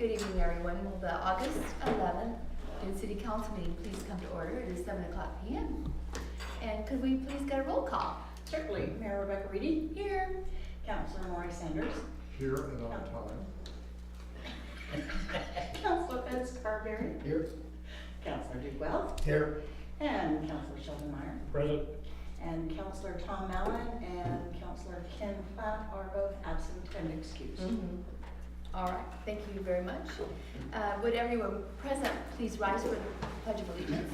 Good evening, everyone. Will the August 11th Dune City Council meeting please come to order? It is 7 o'clock p.m. And could we please get a roll call? Certainly. Mayor Rebecca Reedy. Here. Councilor Maury Sanders. Here and on time. Councilor Vince Carberry. Here. Councilor Duke Wells. Here. And Councilor Sheldon Meyer. Present. And Councilor Tom Mallon and Councilor Ken Platt are both absent and excused. All right, thank you very much. Would everyone present please rise for the Pledge of Allegiance?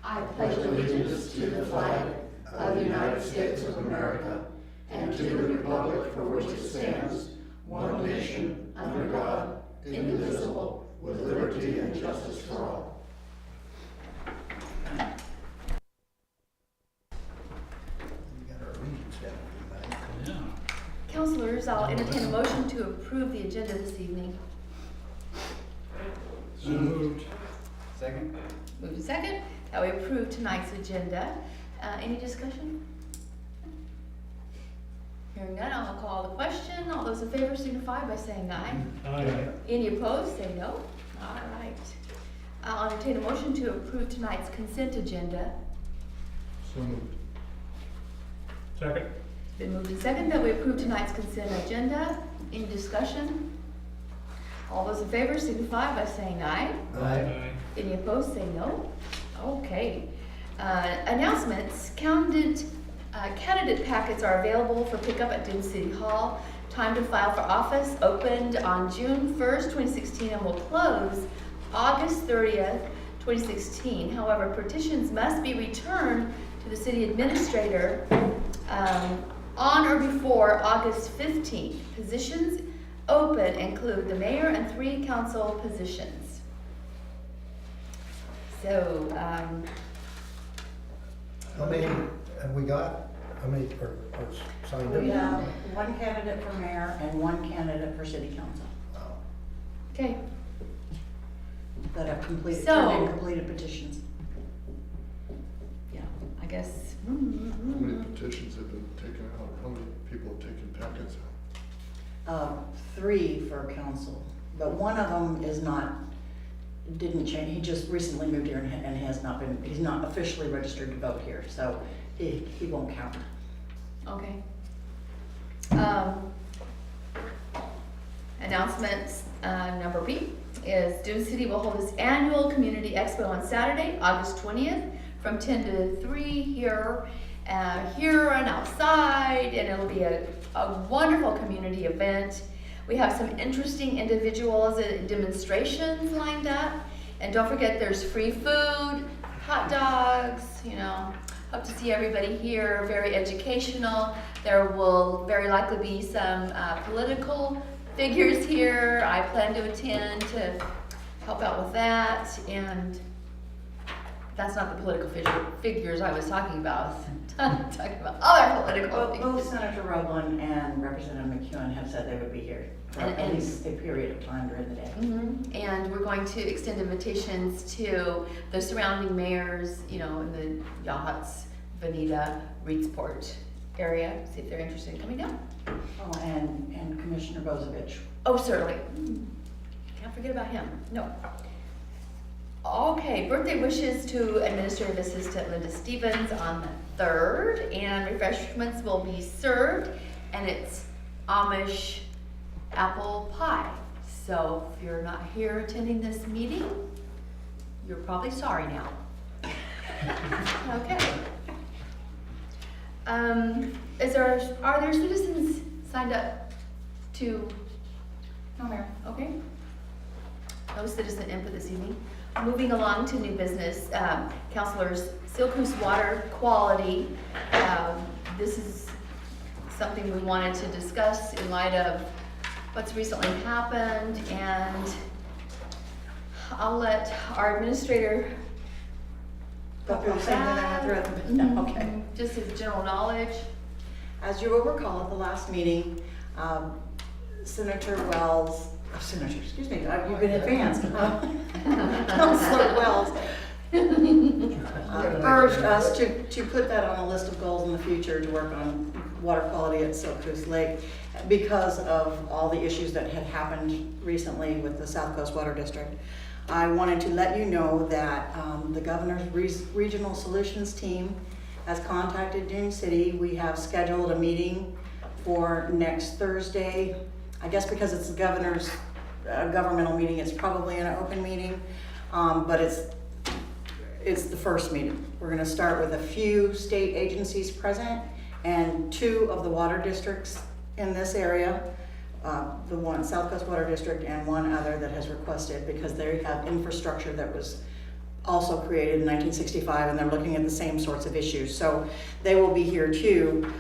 I pledge allegiance to the flag of the United States of America and to the republic for which it stands, one nation, under God, indivisible, with liberty and justice for all. Councilors, I'll entertain a motion to approve the agenda this evening. So moved. Second? Moved to second, that we approve tonight's agenda. Any discussion? Hearing none, I'll call the question. All those in favor signify by saying aye. Aye. Any opposed, say no. All right. I'll entertain a motion to approve tonight's consent agenda. So moved. Second. It's been moved and second that we approve tonight's consent agenda. Any discussion? All those in favor signify by saying aye. Aye. Any opposed, say no. Okay. Announcements. Candidate packets are available for pickup at Dune City Hall. Time to file for office opened on June 1st, 2016 and will close August 30th, 2016. However, petitions must be returned to the city administrator on or before August 15th. Positions open include the mayor and 3 council positions. So, How many have we got? How many are signed up? We have one candidate for mayor and one candidate for city council Wow. okay. that have completed, So- turned in completed petitions. Yeah, I guess. How many petitions have been taken out? How many people have taken packets out? 3 for council, but one of them is not, didn't change, he just recently moved here and has not been, he's not officially registered to vote here, so he won't count. Okay. Announcements, number B is Dune City will hold its annual community expo on Saturday, August 20th from 10 to 3 here and outside, and it'll be a wonderful community event. We have some interesting individuals and demonstrations lined up, and don't forget there's free food, hot dogs, you know. Hope to see everybody here, very educational. There will very likely be some political figures here. I plan to attend to help out with that, and that's not the political figures I was talking about. I'm talking about other political Both figures. Senator Rowland and Representative McEwen have said they would be here for at And- least a period of time during the day. And we're going to extend invitations to the surrounding mayors, you know, in the Yachts, Veneta, Reedsport area, see if they're interested in coming down. Oh, and Commissioner Bozovich. Oh, certainly. Can't forget about him. No. Okay, birthday wishes to Administrative Assistant Linda Stevens on the 3rd, and refreshments will be served, and it's Amish apple pie. So if you're not here attending this meeting, you're probably sorry now. Okay. Are there citizens signed up to? No, Mayor. Okay. No citizen input this evening. Moving along to new business, councilors, Silcoos water quality. This is something we wanted to discuss in light of what's recently happened, and I'll let our administrator Go through the same thing I went through. No, okay. just his general knowledge. As you will recall at the last meeting, Senator Wells, excuse me, you've been advanced. Councilor Wells urged us to put that on a list of goals in the future to work on water quality at Silkus Lake because of all the issues that had happened recently with the South Coast Water District. I wanted to let you know that the Governor's Regional Solutions team has contacted Dune City. We have scheduled a meeting for next Thursday. I guess because it's the Governor's governmental meeting, it's probably an open meeting, but it's the first meeting. We're gonna start with a few state agencies present and 2 of the water districts in this area. The one, South Coast Water District, and one other that has requested, because they have infrastructure that was also created in 1965, and they're looking at the same sorts of issues. So they will be here too.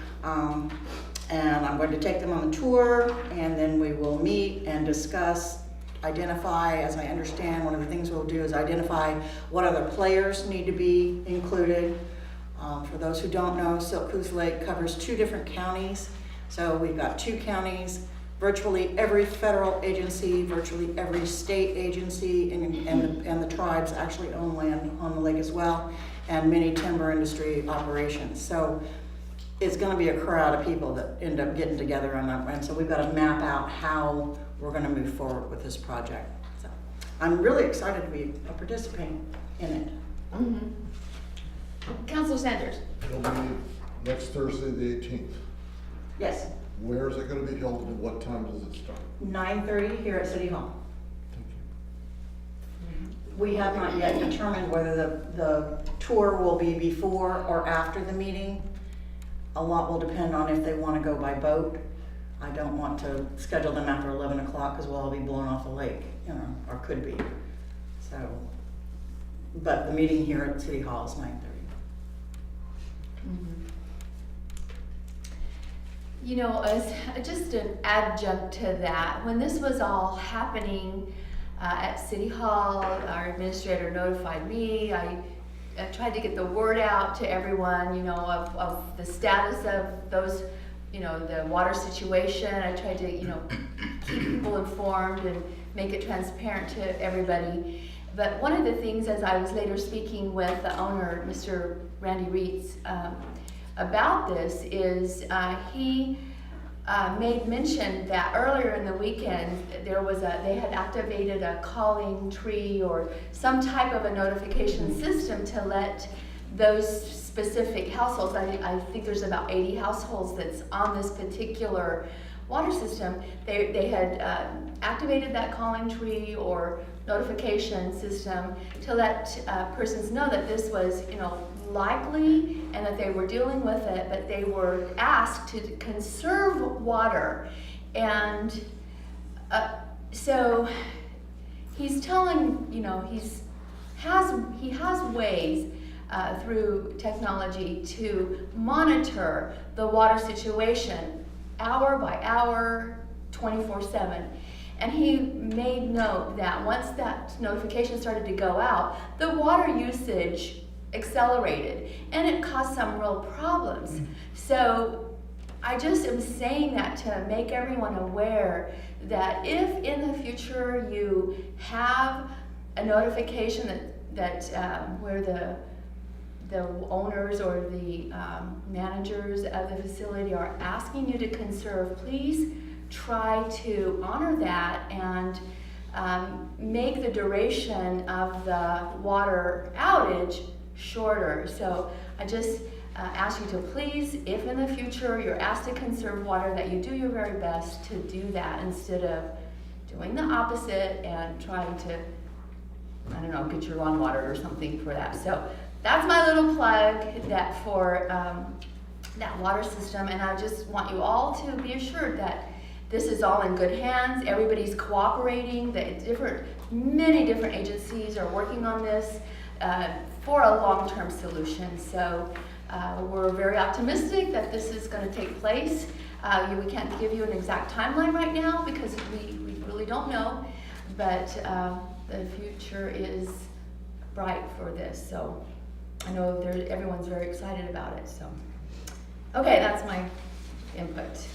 And I'm going to take them on the tour, and then we will meet and discuss, identify, as I understand, one of the things we'll do is identify what other players need to be included. For those who don't know, Silkus Lake covers 2 different counties. So we've got 2 counties, virtually every federal agency, virtually every state agency, and the tribes actually own land on the lake as well, and many timber industry operations. So it's gonna be a crowd of people that end up getting together, and so we've got to map out how we're gonna move forward with this project. So I'm really excited to be participating in it. Councilor Sanders. It'll be next Thursday, the 18th. Yes, Where is it gonna be held and what time does it start? 9:30 here at City Hall. Thank you. We have not yet determined whether the tour will be before or after the meeting. A lot will depend on if they want to go by boat. I don't want to schedule them after 11 o'clock because we'll all be blown off the lake, or could be. So, but the meeting here at City Hall is 9:30. You know, as just an adjunct to that, when this was all happening at City Hall, our administrator notified me. I tried to get the word out to everyone, of the status of those, the water situation. I tried to, keep people informed and make it transparent to everybody. But one of the things, as I was later speaking with the owner, Mr. Randy Reitz, about this is he made mention that earlier in the weekend they had activated a calling tree or some type of a notification system to let those specific households, I think there's about 80 households that's on this particular water system, they had activated that calling tree or notification system to let persons know that this was, likely and that they were dealing with it, but they were asked to conserve water. And so he's telling, he has ways through technology to monitor the water situation hour by hour, 24/7. And he made note that once that notification started to go out, the water usage accelerated and it caused some real problems. So I just am saying that to make everyone aware that if in the future you have a notification that where the owners or the managers of the facility are asking you to conserve, please try to honor that and make the duration of the water outage shorter. So I just ask you to please, if in the future you're asked to conserve water, that you do your very best to do that instead of doing the opposite and trying to, get your lawn watered or something for that. So that's my little plug that for that water system, and I just want you all to be assured that this is all in good hands. Everybody's cooperating. Many different agencies are working on this for a long-term solution. So we're very optimistic that this is going to take place. We can't give you an exact timeline right now because we really don't know, but the future is bright for this. So I know everyone's very excited about it. So, okay, that's my input.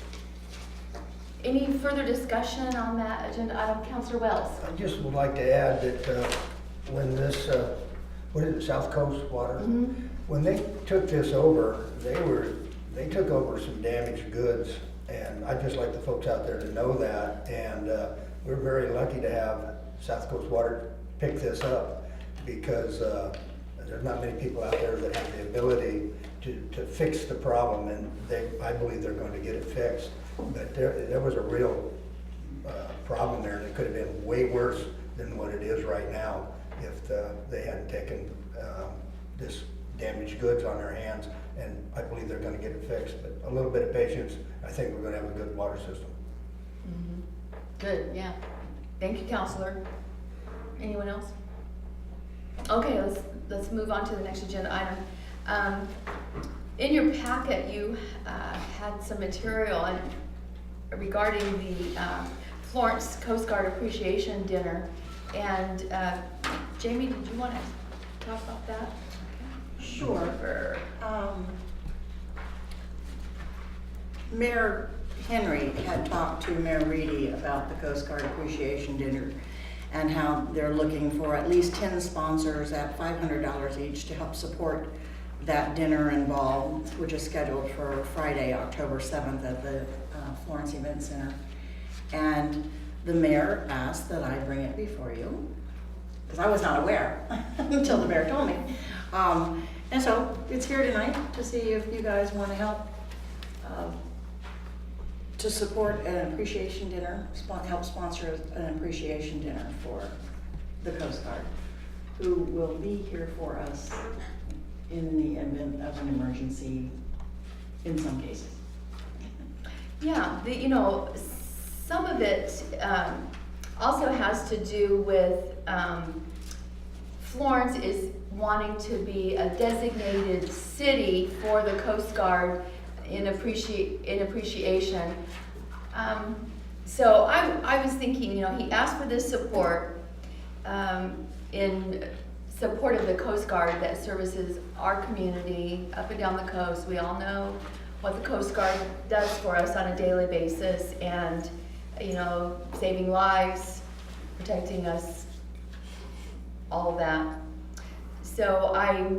Any further discussion on that agenda item, Councilor Wells? I just would like to add that when this, what is it, South Coast Water? Mm-hmm. When they took this over, they were they took over some damaged goods, and I'd just like the folks out there to know that. And we're very lucky to have South Coast Water pick this up, because there's not many people out there that have the ability to fix the problem, and I believe they're going to get it fixed. But there was a real problem there that could have been way worse than what it is right now if they hadn't taken this damaged goods on their hands. And I believe they're going to get it fixed. But a little bit of patience, I think we're going to have a good water system. Mhm. Good, yeah. Thank you, Counselor. Anyone else? Okay, let's move on to the next agenda item. In your packet, you had some material regarding the Florence Coast Guard Appreciation Dinner. And Jamie, did you want to talk about that? Sure. Mayor Henry had talked to Mayor Reedy about the Coast Guard Appreciation Dinner and how they're looking for at least 10 sponsors at $500 each to help support that dinner and ball, which is scheduled for Friday, October 7th at the Florence Event Center. And the mayor asked that I bring it before you, because I was not aware until the mayor told me. And so it's here tonight to see if you guys want to help to support an appreciation dinner, help sponsor an appreciation dinner for the Coast Guard, who will be here for us in the event of an emergency in some cases. Yeah, some of it also has to do with Florence is wanting to be a designated city for the Coast Guard in appreciation. So I was thinking, he asked for this support in support of the Coast Guard that services our community up and down the coast. We all know what the Coast Guard does for us on a daily basis, and saving lives, protecting us, all of that. So I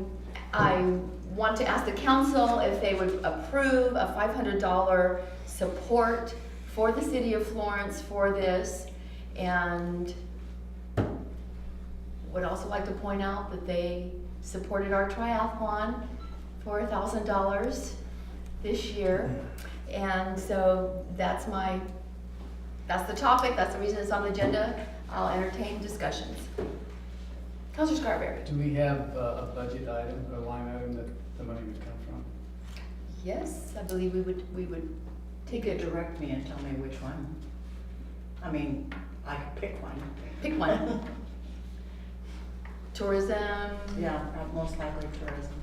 want to ask the council if they would approve a $500 support for the city of Florence for this, and would also like to point out that they supported our triathlon for $1,000 this year. And so that's the topic, that's the reason it's on the agenda. I'll entertain discussions. Councilor Scarberry. Do we have a budget item, a line item that the money would come from? Yes, I believe we would You could direct me and tell me which one. I mean, I could pick one. pick one. Tourism. Yeah, most likely tourism.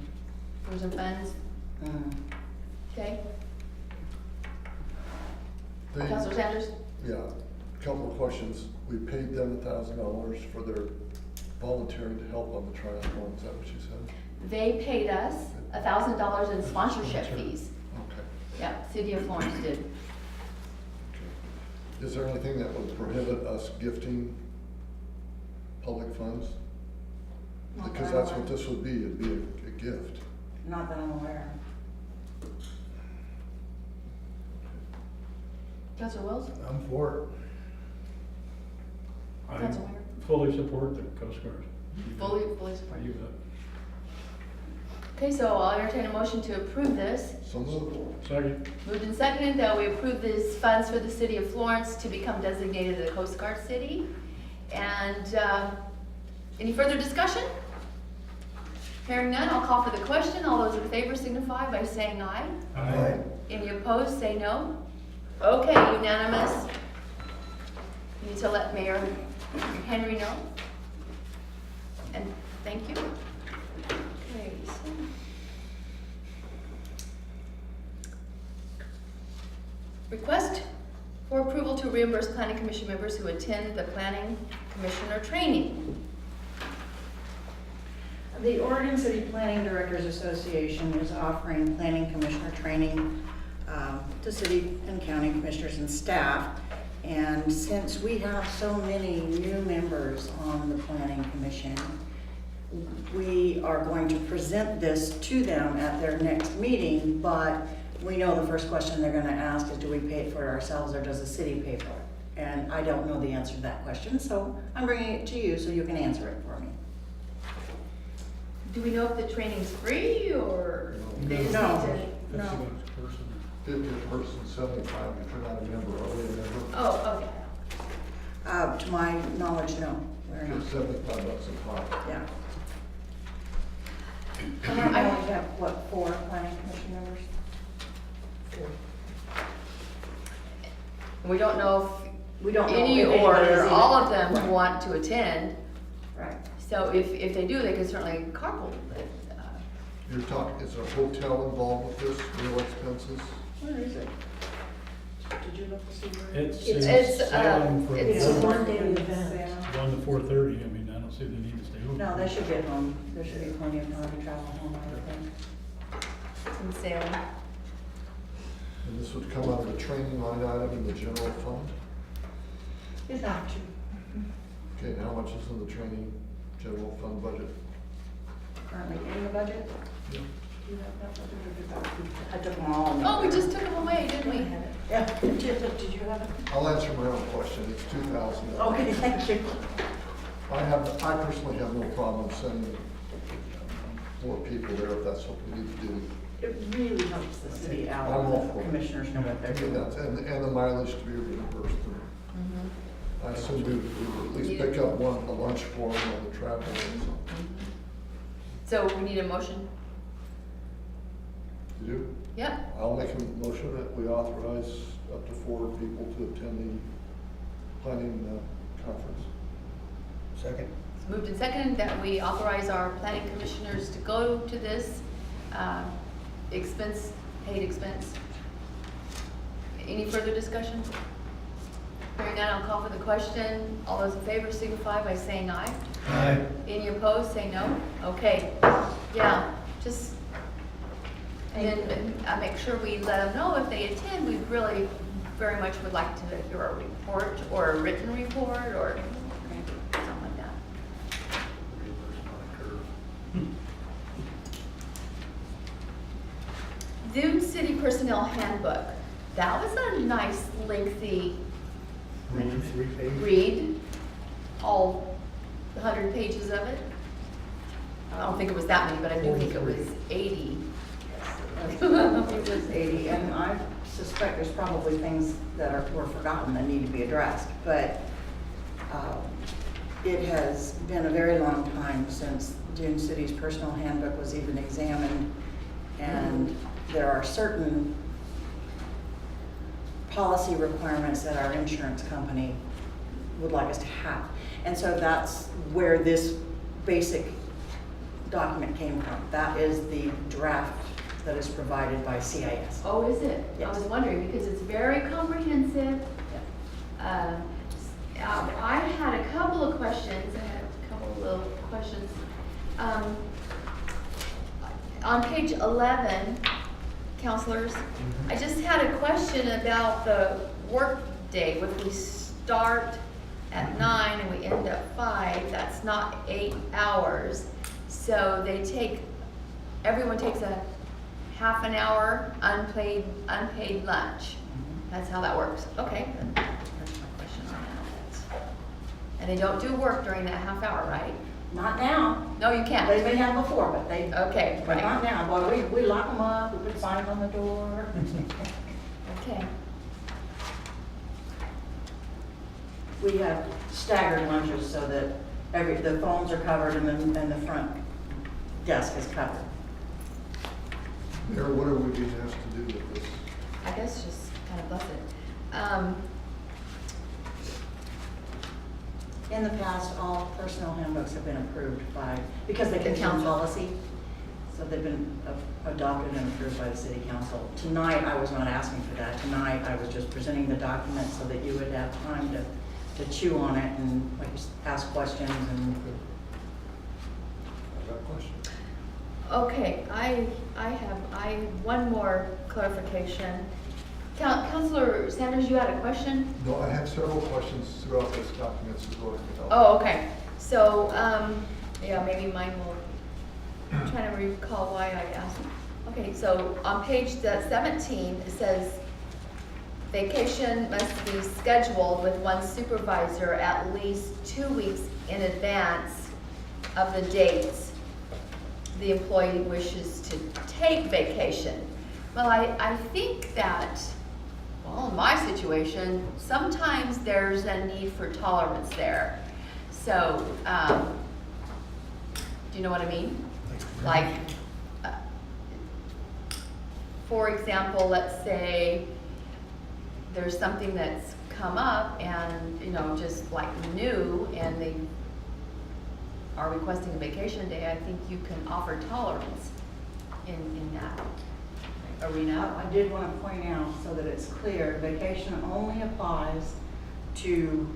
Tourism funds. Okay. Councilor Sanders. Yeah, a couple of questions. We paid them $1,000 for their volunteering to help on the triathlon, is that what you said? They paid us $1,000 in sponsorship fees. Okay. Yep, City of Florence did. Is there anything that would prohibit us gifting public funds? Not Because that I'm that's what aware. this would be, it'd be a gift. Not that I'm aware Councilor Wells? I'm for it. I Councilor Weir? fully support the Coast Guard. Fully support. You bet. Okay, so I'll entertain a motion to approve this. So moved. Second, Moved and seconded that we approve these funds for the City of Florence to become designated a Coast Guard city. And any further discussion? Hearing none, I'll call for the question. All those in favor signify by saying aye. Aye. Any opposed, say no. Okay, unanimous. You need to let Mayor Henry know. And thank you. Okay, so. Request for approval to reimburse planning commission members who attend the planning commissioner training. The Oregon City Planning Directors Association is offering planning commissioner training to city and county commissioners and staff. And since we have so many new members on the planning commission, we are going to present this to them at their next meeting, but we know the first question they're gonna ask is, do we pay for it ourselves or does the city pay for it? And I don't know the answer to that question, so I'm bringing it to you so you can answer it for me. Do we know if the training's free or they just No. need to? $50 a person. 50 a person, 75 if you're not a member, are we a member? Oh, okay. To my knowledge, no, we're not, It's $75 a pop. yeah. I- I only have, what, 4 planning commission members? We don't know We don't if know any if or anybody's even- all of them Right. want to attend. Right. So if they do, they can certainly carpool. You're talking, is a hotel involved with this, meal expenses? Where is it? Did you look to see where? It's It's, Salem from it's It's a 1 one-day event. to 4:30. I mean, I don't see the need to stay open. No, they should get home. There should be plenty of time to travel home, I would think. In Salem. And this would come out of the training line item in the general fund? Is that true? Okay, and how much is in the training general fund budget? Currently in the budget? Yeah. Do you have that budget or did that? I took them all. Oh, we just took them away, didn't we? Yeah, did you have it? I'll answer my own question, it's 2,000. Okay, thank you. I personally have no problem sending more people there if that's what we need to do. It really helps the city out. I'm all for it. Commissioners know what they're And doing. that's, and the mileage to be reimbursed. Mhm. I assume we would at least pick up a lunch for them on the travel and something. So we need a motion? You do? Yep. I'll make a motion that we authorize up to 4 people to attend the planning conference. Second. It's moved and seconded that we authorize our planning commissioners to go to this paid expense. Any further discussion? Hearing none, I'll call for the question. All those in favor signify by saying aye. Aye. Any opposed, say no. Okay, yeah, just, and then make sure we let them know if they attend, we really very much would like to hear a report or a written report or something like that. Dune City Personnel Handbook. That was a nice lengthy Read 3 pages. read, all 100 pages of it. I don't think it was that many, but I do think it was 80. It was 80, and I suspect there's probably things that were forgotten that need to be addressed, but it has been a very long time since Dune City's personal handbook was even examined, and there are certain policy requirements that our insurance company would like us to have. And so that's where this basic document came from. That is the draft that is provided by CIS. Oh, is it? I Yes. was wondering, because it's very comprehensive. I had a couple of questions, little questions. On page 11, counselors, I just had a question about the work day. If we start at 9 and we end at 5, that's not 8 hours. So everyone takes a half an hour unpaid lunch. That's how that works. Okay, then that's my question on that. And they don't do work during that half hour, right? Not now. No, you They can't. may have before, but Okay, but right. not now. Boy, we lock them up, we put signs on the door. Okay. We have staggered lunches so that the phones are covered and the front desk is covered. Mayor, what are we being asked to do with this? I guess just kind of buzz it. In the past, all personnel handbooks have been approved because they The contain council. policy. So they've been adopted and approved by the city council. Tonight, I was not asking for that. Tonight, I was just presenting the document so that you would have time to chew on it and ask questions and. I got a question. Okay, I have one more clarification. Counselor Sanders, you had a question? No, I have several questions throughout this document, so go ahead. Oh, okay. So, yeah, maybe mine will, I'm trying to recall why I asked. Okay, so on page 17, it says vacation must be scheduled with one supervisor at least 2 weeks in advance of the dates the employee wishes to take vacation. Well, I think that, well, in my situation, sometimes there's a need for tolerance there. So, do you know what I mean? Like, for example, let's say there's something that's come up and, you know, just like new, and they are requesting a vacation day, I think you can offer tolerance in that arena. I did want to point out, so that it's clear, vacation only applies to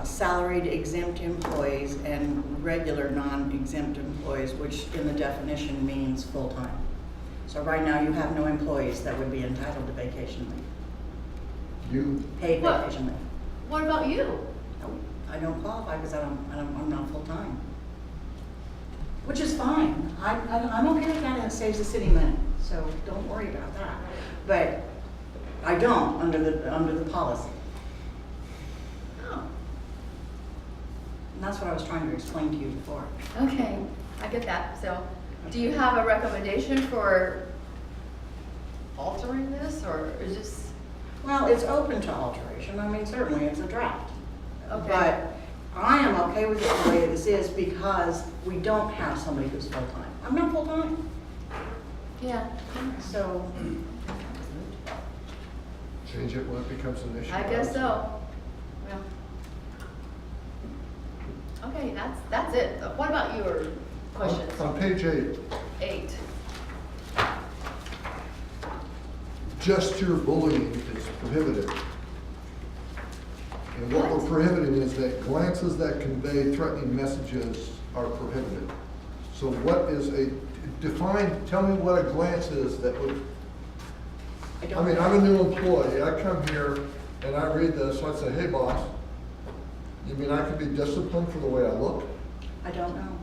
salaried exempt employees and regular non-exempt employees, which in the definition means full-time. So right now, you have no employees that would be entitled to vacation leave, You, paid What? vacation leave. What about you? No, I don't qualify because I'm not full-time. Which is fine. I'm okay with that, and it saves the city money, so don't worry about that. But I don't under the policy. Oh, And that's what I was trying to explain to you before. okay, I get that. So, do you have a recommendation for altering this, or is this? Well, it's open to alteration. I mean, certainly it's a draft. Okay. But I am okay with it the way this is because we don't have somebody who's full-time. I'm not full-time, Yeah, so. change it when it becomes an issue. I guess so. Well, okay, that's it. What about your questions? On page 8, 8. gesture bullying is prohibited. And what we're What? prohibiting is that glances that convey threatening messages are prohibited. So what is tell me what a glance is that would, I mean, I'm a new employee, I come here and I read this, so I say, hey boss, you mean I could be disciplined for the way I look? I don't know.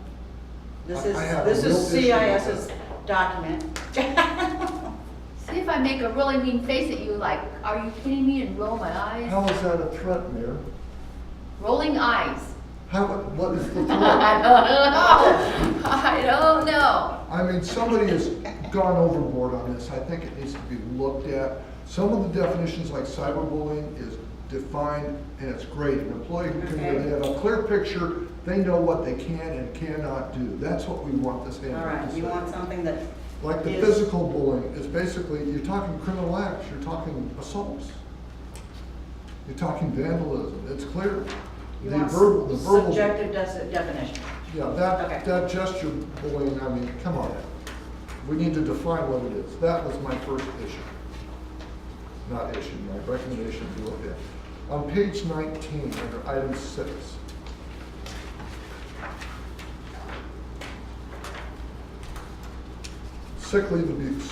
This I have a is real issue with CIS's document. See if I make a really mean face at you, like, are you kidding me, and roll my eyes? How is that a threat, Mayor? Rolling eyes. What is the I threat? don't know. I don't know. I mean, somebody has gone overboard on this. I think it needs to be looked at. Some of the definitions, like cyberbullying, is defined, and it's great. An employee who can, Okay. they have a clear picture, they know what they can and cannot do. That's what we want this All handbook right, to you say. want something that Like the is- physical bullying is basically, you're talking criminal acts, you're talking assaults. You're talking vandalism, it's clear. you The want verbal, subjective definition. yeah, Okay. that gesture bullying, I mean, come on. We need to define what it is. That was my first issue. Not issue, my recommendation to look at. On page 19, under item 6. Sick leave abuse.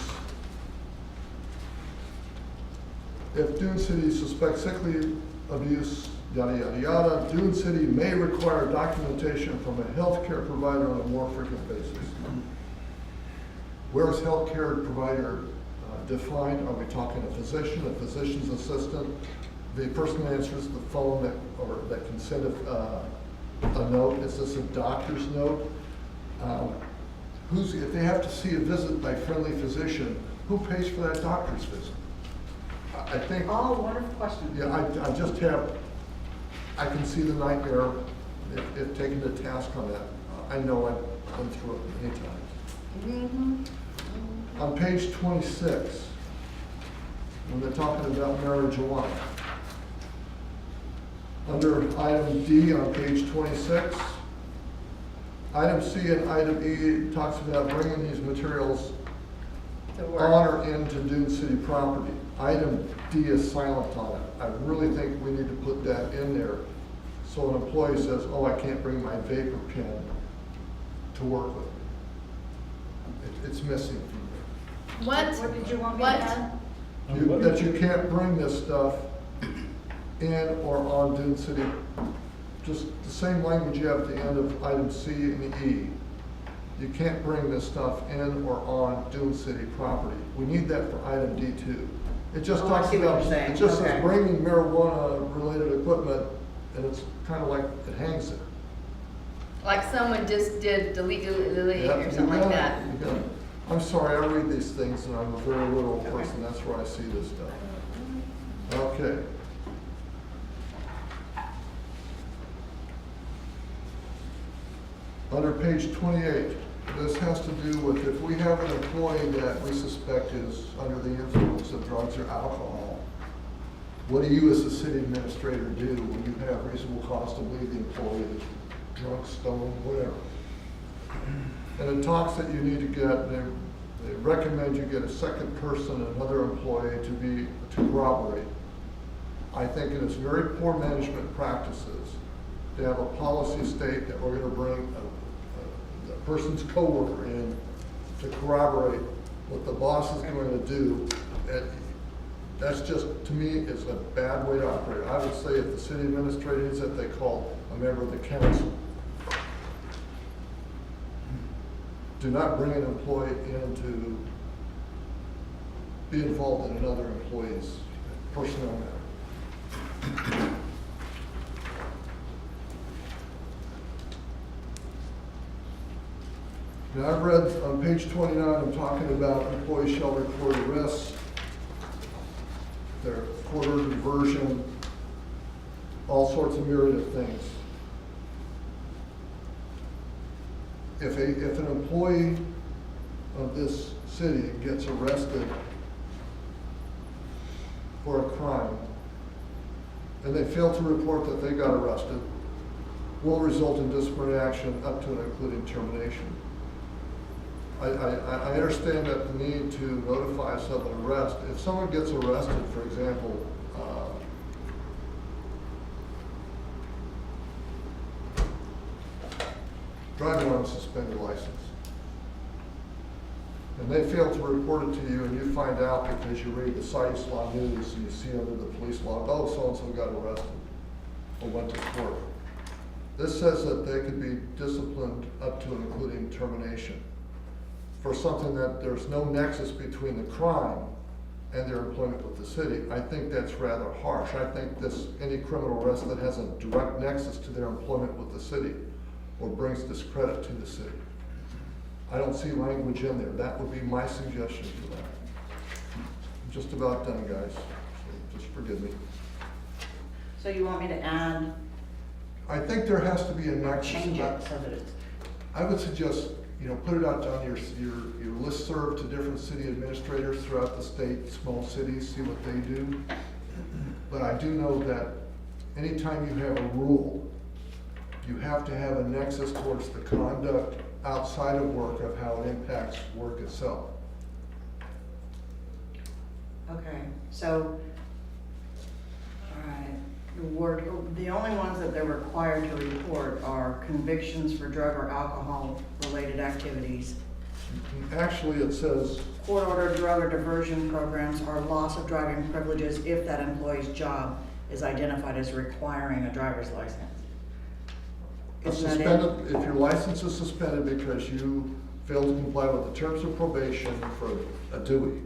If Dune City suspects sick leave abuse, yada, yada, yada, Dune City may require documentation from a healthcare provider on a more frequent basis. Where is healthcare provider defined? Are we talking a physician, a physician's assistant? The person that answers the phone that can send a note, is this a doctor's note? If they have to see a visit by friendly physician, who pays for that doctor's visit? I think, All wonderful questions. yeah, I can see the nightmare if taken to task on that. I know I've been through it many times. On page 26, when they're talking about marijuana, under item D on page 26, item C and item E talks about bringing these materials To work. on or into Dune City property. Item D is silent on it. I really think we need to put that in there. So an employee says, oh, I can't bring my vapor pen to work with. It's missing from What? What did you want me to What? add? there. That you can't bring this stuff in or on Dune City. Just the same language you have at the end of item C and E. you can't bring this stuff in or on Dune City property. We need that for item D2. It just Oh, I talks see what about, you're saying. it just Okay. says bringing marijuana-related equipment, and it's kind of like, it hangs there. Like someone just did delete Yep, or you something like got it, that. you got it. I'm sorry, I read these things and I'm a very literal person, that's where I see this stuff. Okay. Under page 28, this has to do with if we have an employee that we suspect is under the influence of drugs or alcohol, what do you as the city administrator do when you have reasonable cause to believe the employee is drunk, stoned, whatever? And it talks that you need to get, they recommend you get a second person, another employee to corroborate. I think it is very poor management practices to have a policy state that we're gonna bring a person's coworker in to corroborate what the boss is going to do. That's just, to me, is a bad way to operate. I would say if the city administrator is that they call a member of the council. Do not bring an employee in to be involved in another employee's personnel matter. Now, I've read on page 29, I'm talking about employees shall record arrests, their quarter diversion, all sorts of myriad of things. If an employee of this city gets arrested for a crime, and they fail to report that they got arrested, will result in disciplinary action up to and including termination. I understand that the need to notify us of an arrest. If someone gets arrested, for example, driving on a suspended license, and they fail to report it to you, and you find out because you read the Cites Law News and you see under the police log, oh, so-and-so got arrested or went to court. This says that they could be disciplined up to and including termination for something that there's no nexus between the crime and their employment with the city. I think that's rather harsh. I think any criminal arrest that has a direct nexus to their employment with the city or brings discredit to the city. I don't see language in there. That would be my suggestion for that. I'm just about done, guys, so just forgive me. So you want me to add, I think there has to be a nexus. change it so that it's, I would suggest, put it out on your listserv to different city administrators throughout the state, small cities, see what they do. But I do know that anytime you have a rule, you have to have a nexus towards the conduct outside of work of how it impacts work itself. okay, so, all right, the only ones that they're required to report are convictions for drug or alcohol-related activities. Actually, it says, Court-ordered drug or diversion programs or loss of driving privileges if that employee's job is identified as requiring a driver's license. Isn't that it? if your license is suspended because you failed to comply with the terms of probation for a Dewey,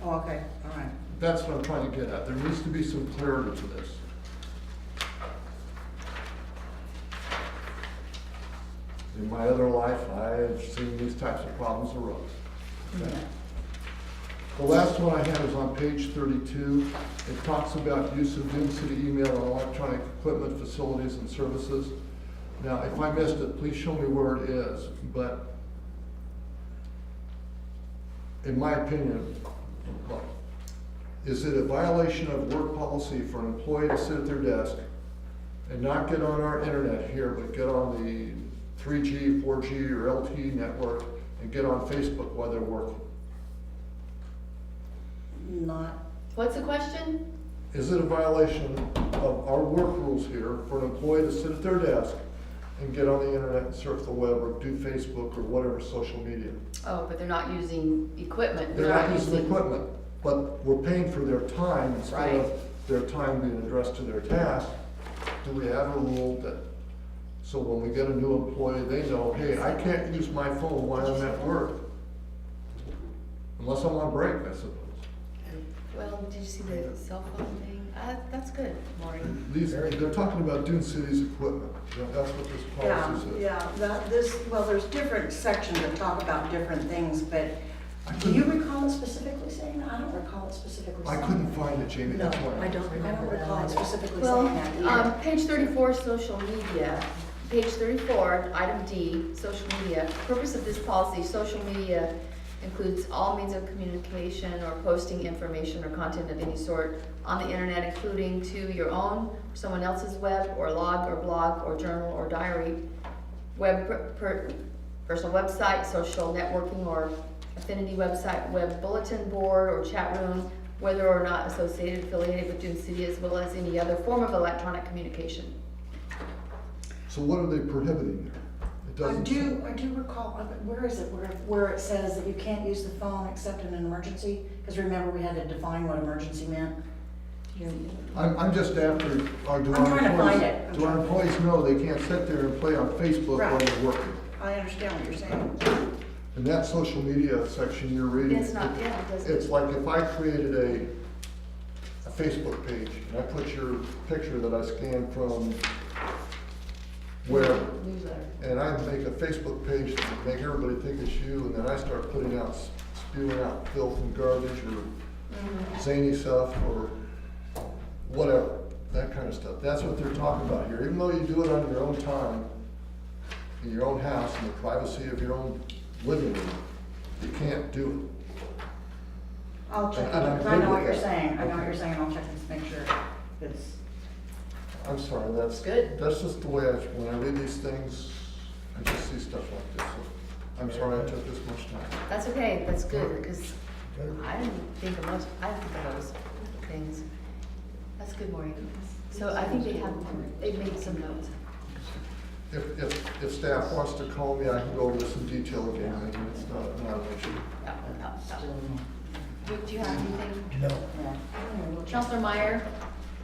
Oh, okay, all right. that's what I'm trying to get at. There needs to be some clarity to this. In my other life, I've seen these types of problems arise. Okay? The last one I have is on page 32. It talks about use of Dune City email and electronic equipment, facilities, and services. Now, if I missed it, please show me where it is, but in my opinion, is it a violation of work policy for an employee to sit at their desk and not get on our internet here, but get on the 3G, 4G, or LTE network and get on Facebook while they're working? Not, What's the question? Is it a violation of our work rules here for an employee to sit at their desk and get on the internet and surf the web or do Facebook or whatever social media? Oh, but they're not using equipment. They're not using equipment, but we're paying for their time instead Right. of their time being addressed to their task. Do we have a rule that So when we get a new employee, they know, hey, I can't use my phone while I'm at work. Unless I'm on break, I suppose. Well, did you see the cell phone thing? That's good, Maureen. These, they're talking about Dune City's equipment. That's what this Yeah, policy says. yeah, well, there's different sections that talk about different things, but do you recall it specifically saying that? I don't recall it specifically I saying couldn't that. find it, Jamie, No, that's why. I don't recall it specifically Well, saying that either. page 34, social media. Page 34, item D, social media. Purpose of this policy, social media includes all means of communication or posting information or content of any sort on the internet, including to your own, someone else's web, or log, or blog, or journal, or diary, personal website, social networking, or affinity website, web bulletin board, or chat room, whether or not associated, affiliated with Dune City, as well as any other form of electronic communication. So what are they prohibiting there? It I doesn't. do recall, where is it, where it says that you can't use the phone except in an emergency? Because remember, we had to define what emergency meant. I'm just after, do I'm our trying to find it. employees, do our employees know they can't sit there and play on Facebook while Right. they're working? I understand what you're saying. In that social media section you're reading. It's not, yeah, it doesn't. It's like if I created a Facebook page and I put your picture that I scanned from wherever, Newsletter. and I make a Facebook page to make everybody think it's you, and then I start putting out, spewing out filth and garbage or zany stuff or whatever, that kind of stuff. That's what they're talking about here. Even though you do it on your own time, in your own house, in the privacy of your own living room, you can't do I'll check it, And I'm because I know good what with you're that. saying, I know what Okay. you're saying, I'll check this, make sure it's, it. I'm sorry, that's. Good. That's just the way when I read these things, I just see stuff like this. So I'm sorry I took this much time. That's okay, that's good, because I didn't think of those things. That's good, Maureen. So I think they made some notes. If staff wants to call me, I can go over this in detail again. I mean, it's not an issue. Yeah, yeah. Do you have anything? No. yeah. Counselor Meyer?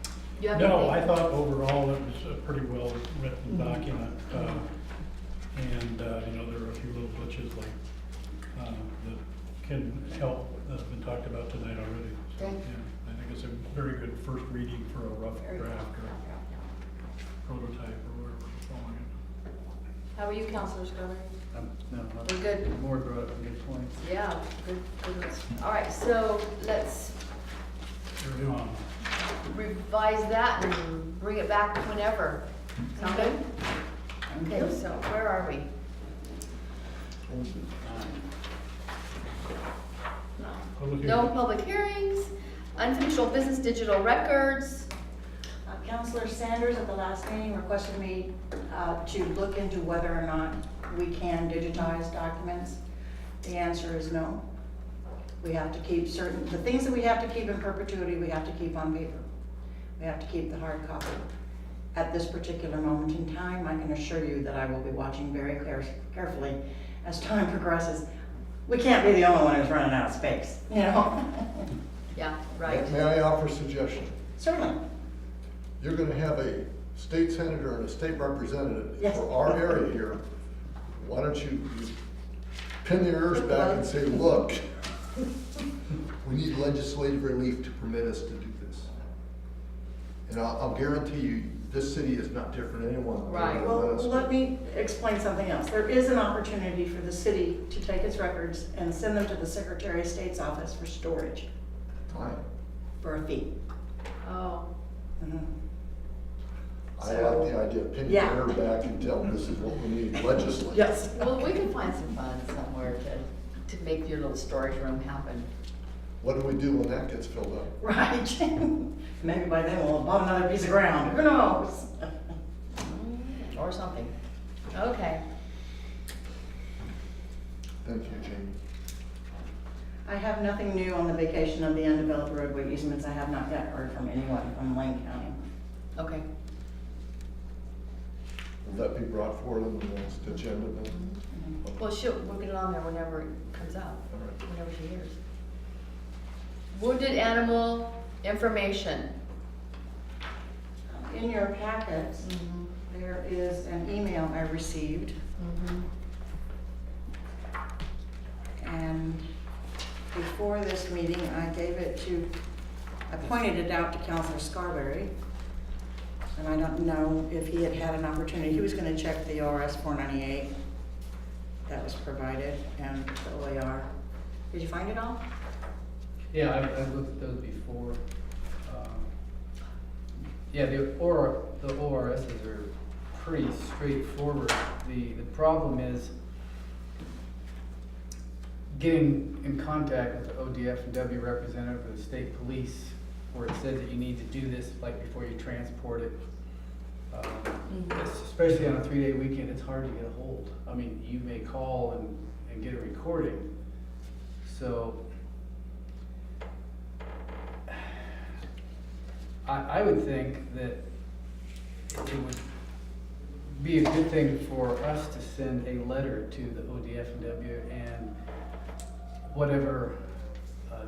Do you have No, I anything? thought overall it was a pretty well written document. And, you know, there are a few little glitches like, that can help, that have been talked about tonight already. So, Okay. yeah, I think it's a very good first reading for a rough Very good. draft or prototype or whatever we're calling it. How are you, Counselor Scrubber? No, We're good. More brought up good points. Yeah, good ones. All right, so let's Carry on. revise that and bring it back whenever. Sound good? Okay, so where are we? Public No hearing. public hearings, unfinished old business, digital records. Counselor Sanders at the last meeting requested me to look into whether or not we can digitize documents. The answer is no. We have to keep the things that we have to keep in perpetuity, we have to keep on paper. We have to keep the hard copy. At this particular moment in time, I can assure you that I will be watching very carefully as time progresses. We can't be the only one who's running out of space, you know? Yeah, right. May I offer a suggestion? Certainly. You're gonna have a state senator and a state representative Yes. for our area here. Why don't you pin their ears back and say, look, we need legislative relief to permit us to do this. And I'll guarantee you, this city is not different than anyone. Right. Well, let me explain something else. There is an opportunity for the city to take its records and send them to the Secretary of State's office for storage Fine. for a fee. Oh, Mhm. I like the idea, pin your Yeah. ear back and tell them this is what we need, legislate. Yes. well, we can find some funds somewhere to make your little storage room happen. What do we do when that gets filled up? Right. Maybe by then we'll have bought another piece of ground. Who knows? Or something. Okay. Thank you, Jamie. I have nothing new on the vacation of the undeveloped roadway easements. I have not yet heard from anyone from Lane County. Okay. Will that be brought forward in the next agenda then? Well, we'll get it on there whenever it comes out, All right. whenever she hears. Wounded animal information. In your packets, Mhm. there is an email I received, Mhm. and before this meeting, I pointed it out to Counselor Scarberry. And I don't know if he had an opportunity, he was gonna check the ORS 498 that was provided and the OAR. Did you find it all? Yeah, I've looked at those before. Yeah, the ORSs are pretty straightforward. The problem is getting in contact with the ODF&W representative or the state police, where it says that you need to do this like before you transport it. Especially on a 3-day weekend, it's hard to get a hold. I mean, you may call and get a recording. So I would think that it would be a good thing for us to send a letter to the ODF&W and whatever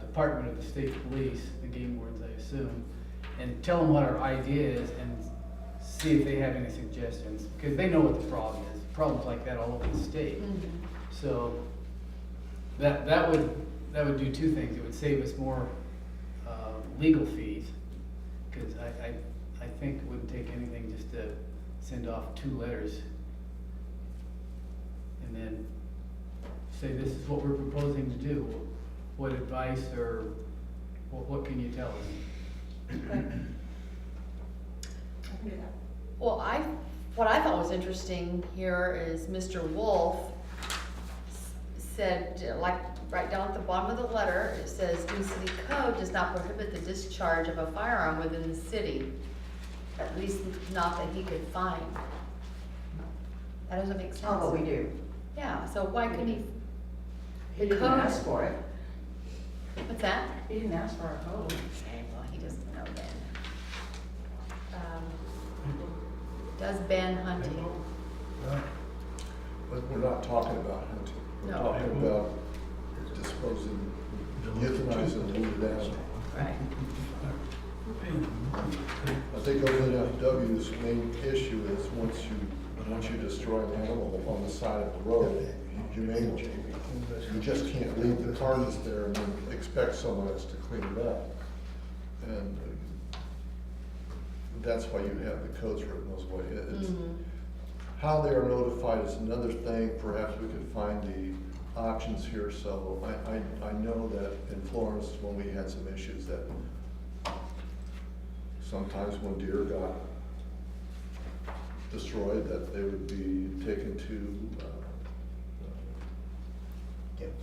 department of the state police, the game wardens, I assume, and tell them what our idea is and see if they have any suggestions, because they know what the problem is. Problems like that all over the state. So that would do two things. It would save us more legal fees, because I think it wouldn't take anything just to send off 2 letters and then say, this is what we're proposing to do. What advice or what can you tell us? I can do that. Well, what I thought was interesting here is Mr. Wolf said, like, right down at the bottom of the letter, it says, Dune City Code does not prohibit the discharge of a firearm within the city, at least not that he could find. That doesn't make sense. Oh, but we do. Yeah, so why couldn't he? He didn't Code- ask for it. What's that? He didn't ask for a code. Okay, well, he doesn't know then. Does ban hunting. But we're not talking about hunting. We're No. talking about disposing, euthanizing the animal. Right. I think ODFW's main issue is once you destroy an animal on the side of the road, you just can't leave the carcass there and then expect someone else to clean it up. And that's why you have the codes written those way. It's, how they are notified is another thing. Perhaps we could find the options here. So I know that in Florence, when we had some issues, that sometimes when deer got destroyed, that they would be taken to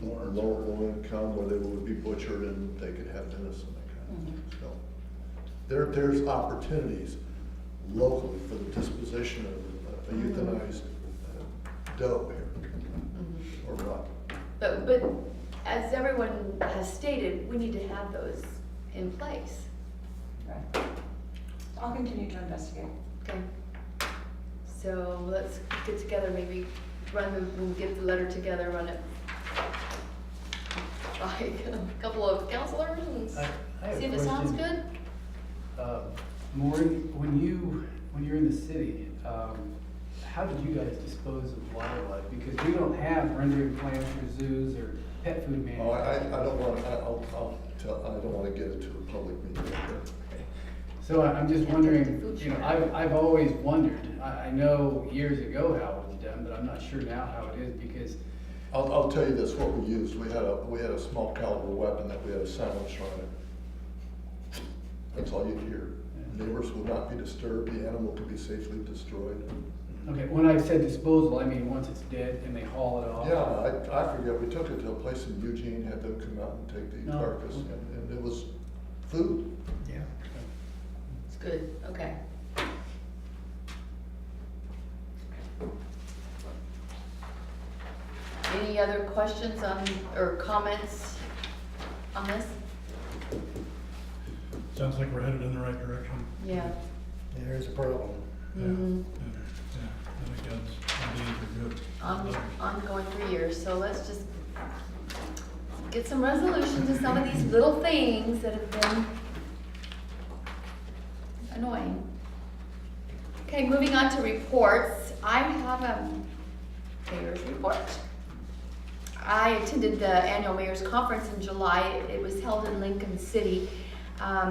low income, where they would be butchered and they could have venison, that kind of thing. So there's opportunities locally for the disposition of a euthanized doe here, or buck. But as everyone has stated, we need to have those in place. Right. I'll continue to investigate. Okay. So let's get together, maybe we'll get the letter together, run it by a couple of counselors and I have see a if it sounds question. good. Maureen, when you're in the city, how did you guys dispose of wildlife? Because we don't have rendering plans for zoos or pet food Oh, I management. don't want, I don't want to get into a public meeting. So I'm just Yeah, wondering, the food you know, shop. I've always wondered, I know years ago how it was done, but I'm not sure now how it is, because I'll tell you this, what we used, we had a small caliber weapon that we had a silencer on it. That's all you'd hear. Neighbors would not be disturbed, the animal could be safely destroyed. okay, when I said disposal, I mean once it's dead and they haul it off. Yeah, I forget, we took it to a place in Eugene, had them come out and take the No, carcass, okay. and it was food. Yeah. It's good, okay. Any other questions or comments on this? Sounds like we're headed in the right direction. Yeah. There's a problem. Mhm. Yeah, I think that's, ideas are good. Ongoing for years, so let's just get some resolution to some of these little things that have been annoying. Okay, moving on to reports. I have a mayor's report. I attended the annual mayor's conference in July. It was held in Lincoln City.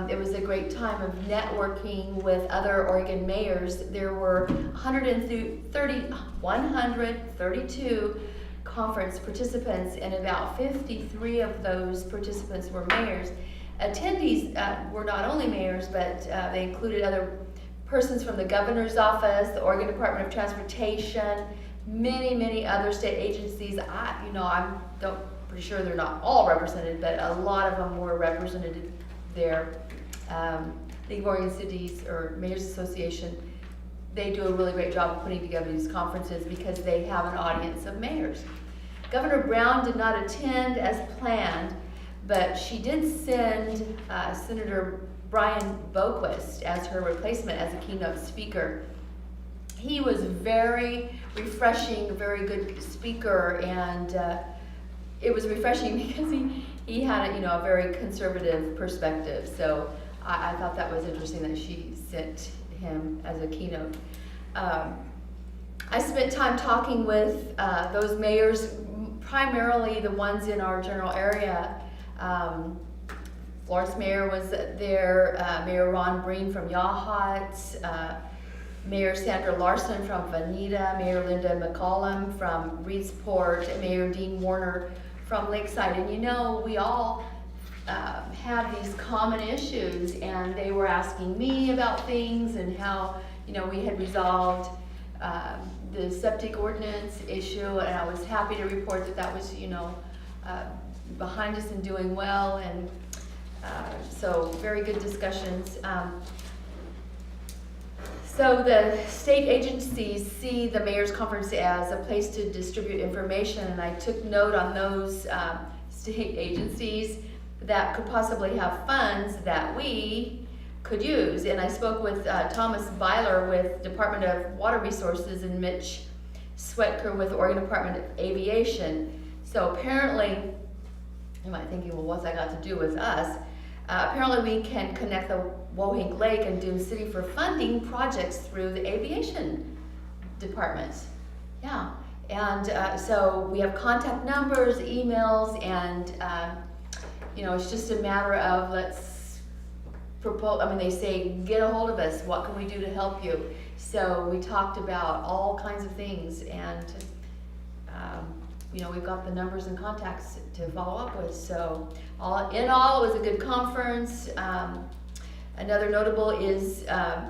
It was a great time of networking with other Oregon mayors. There were 132 conference participants, and about 53 of those participants were mayors. Attendees were not only mayors, but they included other persons from the governor's office, the Oregon Department of Transportation, many other state agencies. I'm pretty sure they're not all represented, but a lot of them were represented there. League of Oregon Cities or Mayors Association, they do a really great job of putting together these conferences because they have an audience of mayors. Governor Brown did not attend as planned, but she did send Senator Brian Boquist as her replacement as a keynote speaker. He was very refreshing, very good speaker, and it was refreshing because he had a very conservative perspective. So I thought that was interesting that she sent him as a keynote. I spent time talking with those mayors, primarily the ones in our general area. Florence Mayor was there, Mayor Ron Breen from Yachat, Mayor Sandra Larson from Vanita, Mayor Linda McCollum from Reedsport, Mayor Dean Warner from Lakeside. And we all have these common issues, and they were asking me about things and how we had resolved the septic ordinance issue, and I was happy to report that was behind us and doing well, and so very good discussions. So the state agencies see the mayor's conference as a place to distribute information, and I took note on those state agencies that could possibly have funds that we could use. And I spoke with Thomas Byler with Department of Water Resources and Mitch Swetker with Oregon Department of Aviation. So apparently, you might think, well, what's that got to do with us? Apparently we can connect the Wohink Lake and Dune City for funding projects through the aviation department. Yeah, and so we have contact numbers, emails, and it's just a matter of let's propose. They say, get a hold of us. What can we do to help you? So we talked about all kinds of things, and we've got the numbers and contacts to follow up with. So all in all, it was a good conference. Another notable is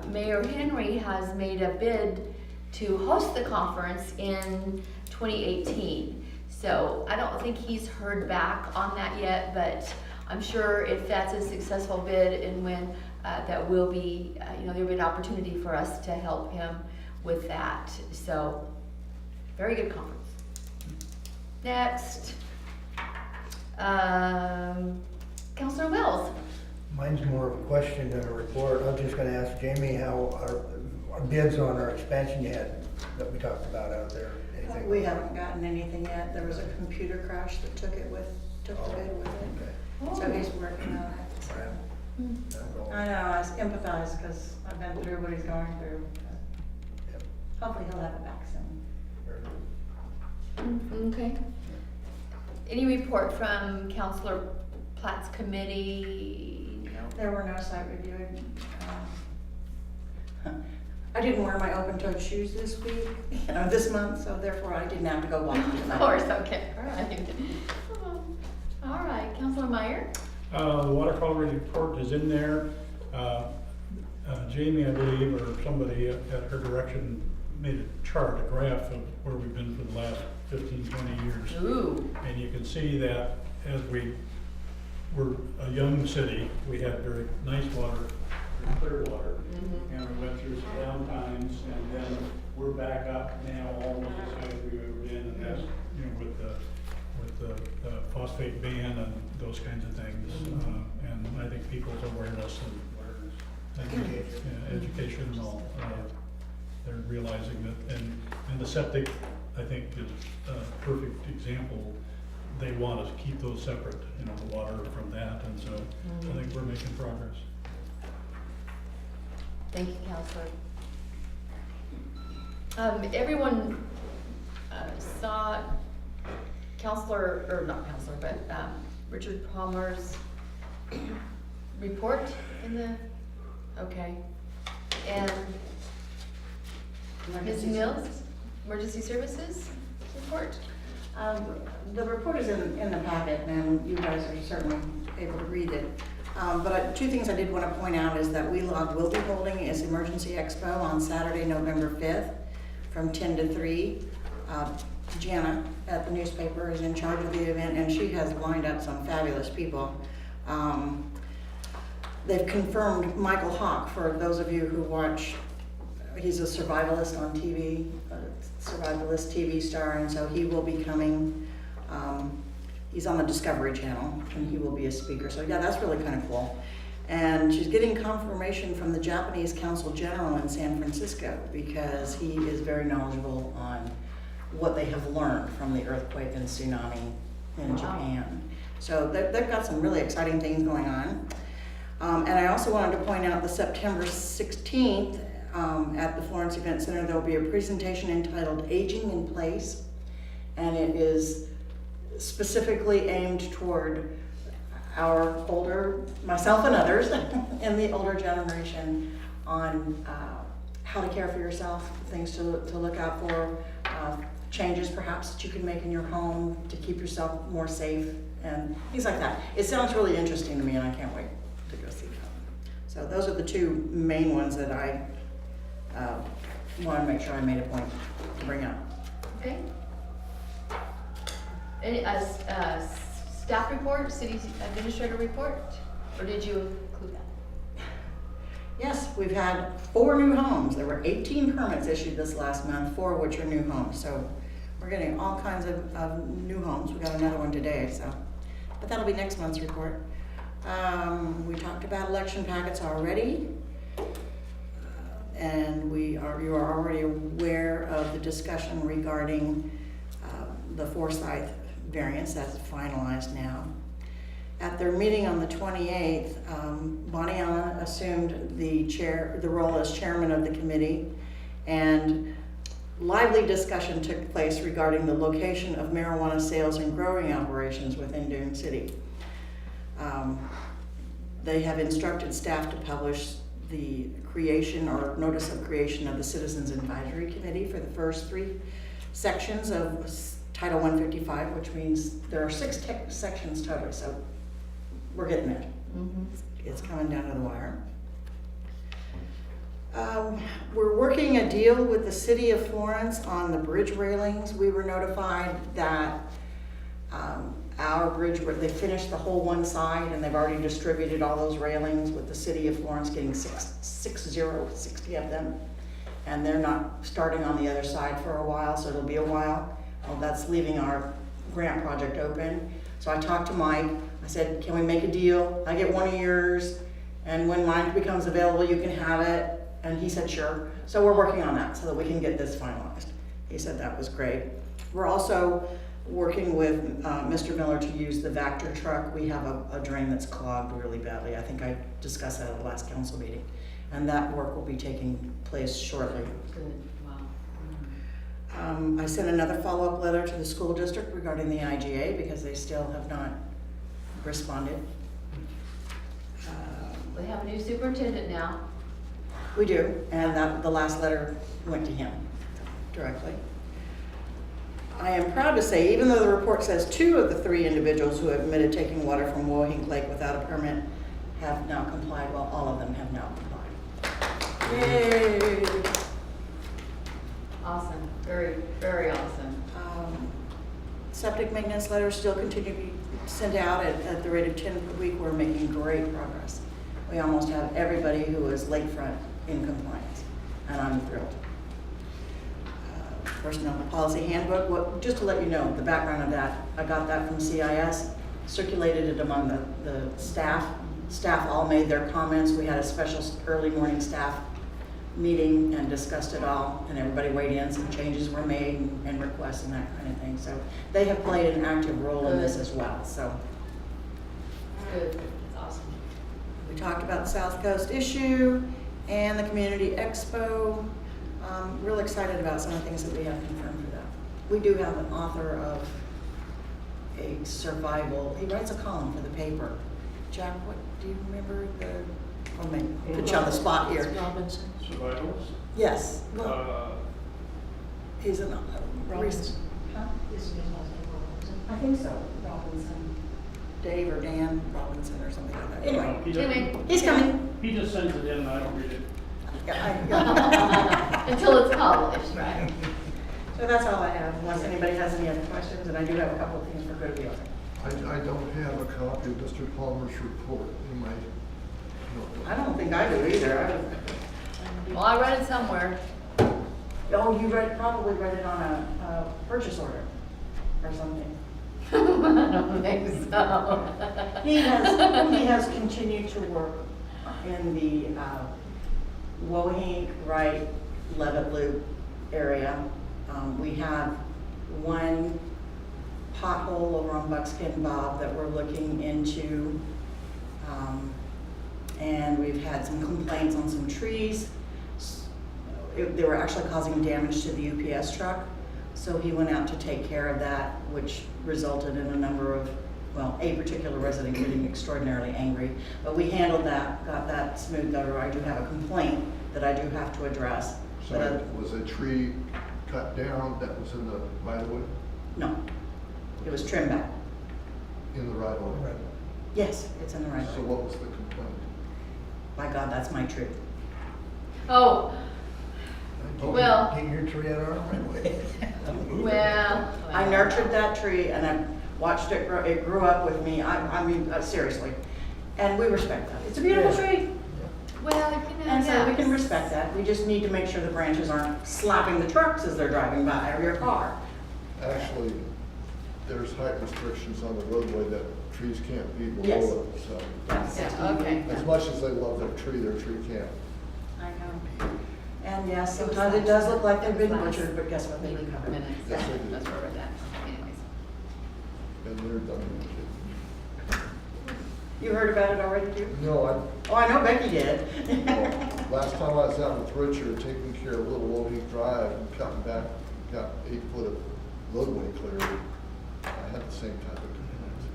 Mayor Henry has made a bid to host the conference in 2018. So I don't think he's heard back on that yet, but I'm sure if that's a successful bid and when that will be, there'll be an opportunity for us to help him with that. So very good conference. Next, Councilor Wells. Mine's more of a question than a report. I'm just gonna ask Jamie how our bids on our expansion yet that we talked about out there. Anything? We haven't gotten anything yet. There was a computer crash that took the bid with it. Okay. So he's working on it. So. I know, I empathize because I've been through what he's going through. Yep. Hopefully he'll have it back soon. Okay. Any report from Councilor Platt's committee? No. There were no site review. I didn't wear my open-toed shoes this week, this month, so therefore I didn't have to go walking tonight. Of course, okay, all right. All right, Councilor Meyer? The water quality report is in there. Jamie, I believe, or somebody at her direction made a chart, a graph of where we've been for the last 15, 20 years. Ooh. And you can see that as we were a young city, we had very nice water, very clear water. Mm-hmm. And we went through some down times, and then we're back up now almost as high as we've ever been. And that's, with the phosphate ban and those kinds of things. And I think people's awareness and education and all, they're realizing that, and the septic, I think, is a perfect example. They want us to keep those separate, the water from that, and so I think we're making progress. Thank you, Councilor. Everyone saw Counselor, or not Counselor, but Richard Palmer's report in the, okay. And Ms. Mills, Emergency Services report? The report is in the packet, and you guys are certainly able to read it. But two things I did want to point out is that WeLog will be holding its Emergency Expo on Saturday, November 5th, from 10 to 3. Jana at the newspaper is in charge of the event, and she has lined up some fabulous people. They've confirmed Michael Hawk, for those of you who watch. He's a survivalist on TV, a survivalist TV star, and so he will be coming. He's on the Discovery Channel, and he will be a speaker. So yeah, that's really kind of cool. And she's getting confirmation from the Japanese Consul General in San Francisco, because he is very knowledgeable on what they have learned from the earthquake and tsunami in Japan. So they've got some really exciting things going on. And I also wanted to point out the September 16th, at the Florence Event Center, there will be a presentation entitled Aging in Place, and it is specifically aimed toward our older, myself and others, in the older generation, on how to care for yourself, things to look out for, changes perhaps that you can make in your home to keep yourself more safe, and things like that. It sounds really interesting to me, and I can't wait to go see that. So those are the two main ones that I want to make sure I made a point to bring up. Okay. Any, staff report, city administrator report, or did you include that? Yes, we've had 4 new homes. There were 18 permits issued this last month, 4 of which are new homes. So we're getting all kinds of new homes. We got another one today, so, but that'll be next month's report. We talked about election packets already. And you are already aware of the discussion regarding the Forsyth variance. That's finalized now. At their meeting on the 28th, Bonnie-Anna assumed the role as chairman of the committee, and lively discussion took place regarding the location of marijuana sales and growing operations within Dune City. They have instructed staff to publish the creation or notice of creation of the Citizens Advisory Committee for the first 3 sections of Title 155, which means there are 6 sections totally, so we're getting there. It's coming down to the wire. We're working a deal with the city of Florence on the bridge railings. We were notified that our bridge, they finished the whole one side, and they've already distributed all those railings, with the city of Florence getting 60 of them. And they're not starting on the other side for a while, so it'll be a while. Well, that's leaving our grant project open. So I talked to Mike. I said, can we make a deal? I get one of yours, and when mine becomes available, you can have it. And he said, sure. So we're working on that so that we can get this finalized. He said that was great. We're also working with Mr. Miller to use the Vector truck. We have a drain that's clogged really badly. I think I discussed that at the last council meeting. And that work will be taking place shortly. Good, wow. I sent another follow-up letter to the school district regarding the IGA because they still have not responded. We have a new superintendent now. We do, and the last letter went to him directly. I am proud to say, even though the report says 2 of the 3 individuals who have admitted taking water from Wohink Lake without a permit have now complied, well, all of them have now complied. Yay! Awesome, very, very awesome. Septic maintenance letters still continue to be sent out at the rate of 10 per week. We're making great progress. We almost have everybody who is lakefront in compliance, and I'm thrilled. Personnel policy handbook, just to let you know the background of that, I got that from CIS, circulated it among the staff. Staff all made their comments. We had a special early morning staff meeting and discussed it all, and everybody weighed in. Some changes were made and requests and that kind of thing. So they have played an active role in this as well. So Good, that's awesome. we talked about the South Coast issue and the Community Expo. Really excited about some of the things that we have confirmed for that. We do have an author of a survival, he writes a column for the paper. Jack, what, do you remember the, oh, maybe, put you on the spot here. Robinson. Survivals? Yes, well, he's an, Robinson. huh? Isn't his last name Robinson? I think so, Robinson. Dave or Dan Robinson or something like that. Anyway, Jimmy, he's coming. He just sends it in and I don't read it. Yeah, until it's published, right? So that's all I have, unless anybody has any other questions, and I do have a couple of things for good of the order. I don't have a copy of Mr. Palmer's report in my notebook. I don't think I do either. Well, I read it somewhere. Oh, you probably read it on a purchase order or something. I don't think so. He has continued to work in the Wohink, Wright, Levitt Loop area. We have one pothole over on Buckskin Bob that we're looking into. And we've had some complaints on some trees. They were actually causing damage to the UPS truck. So he went out to take care of that, which resulted in a number of, well, a particular resident getting extraordinarily angry. But we handled that, got that smoothed over. I do have a complaint that I do have to address. So was a tree cut down that was in the right of way? No, it was trimmed back. In the right of way? Yes, it's in the right So way. what was the complaint? My God, that's my tree. Oh, well, Get your tree out of our right way. well. I nurtured that tree and I watched it grow. It grew up with me. I mean, seriously. And we respect that. It's a beautiful tree. Well, you know, And so we yeah. can respect that. We just need to make sure the branches aren't slapping the trucks as they're driving by or your car. Actually, there's height restrictions on the roadway that trees can't be Yes. below it, so. Yeah, okay. As much as they love their tree can't. I know. And yes, sometimes it does look like they've been butchered, but guess what? They Meeting recovered. minutes. Yes, they did. That's where we're at. Anyways. And they're done with You heard about it already too? it. No, Oh, I know Becky did. last time I was out with Richard, taking care of Little Wohink Drive and cutting back, got 8 foot of roadway cleared. I had the same type of complaints.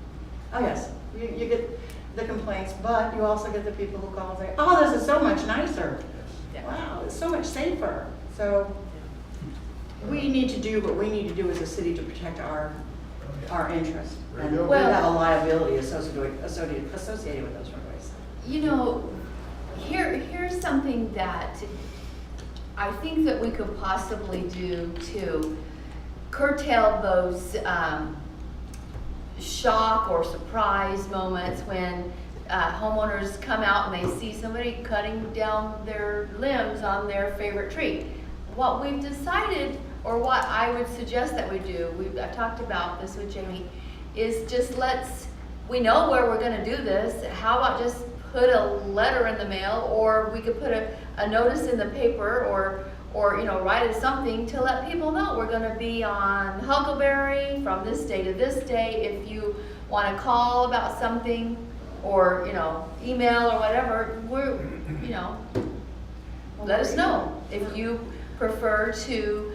Oh, yes, you get the complaints, but you also get the people who call and say, oh, this is so much nicer. Yeah. Wow, it's so much safer. So we need to do what we need to do as a city to protect our interests. There you And go. we Well- have a liability associated with those roadways. You know, here's something that I think that we could possibly do to curtail those shock or surprise moments when homeowners come out and they see somebody cutting down their limbs on their favorite tree. What we've decided, or what I would suggest that we do, I talked about this with Jamie, is just we know where we're gonna do this, how about just put a letter in the mail, or we could put a notice in the paper, or you know, write something to let people know we're gonna be on Huckleberry from this day to this day. If you wanna call about something, or, you know, email or whatever, let us know. If you prefer to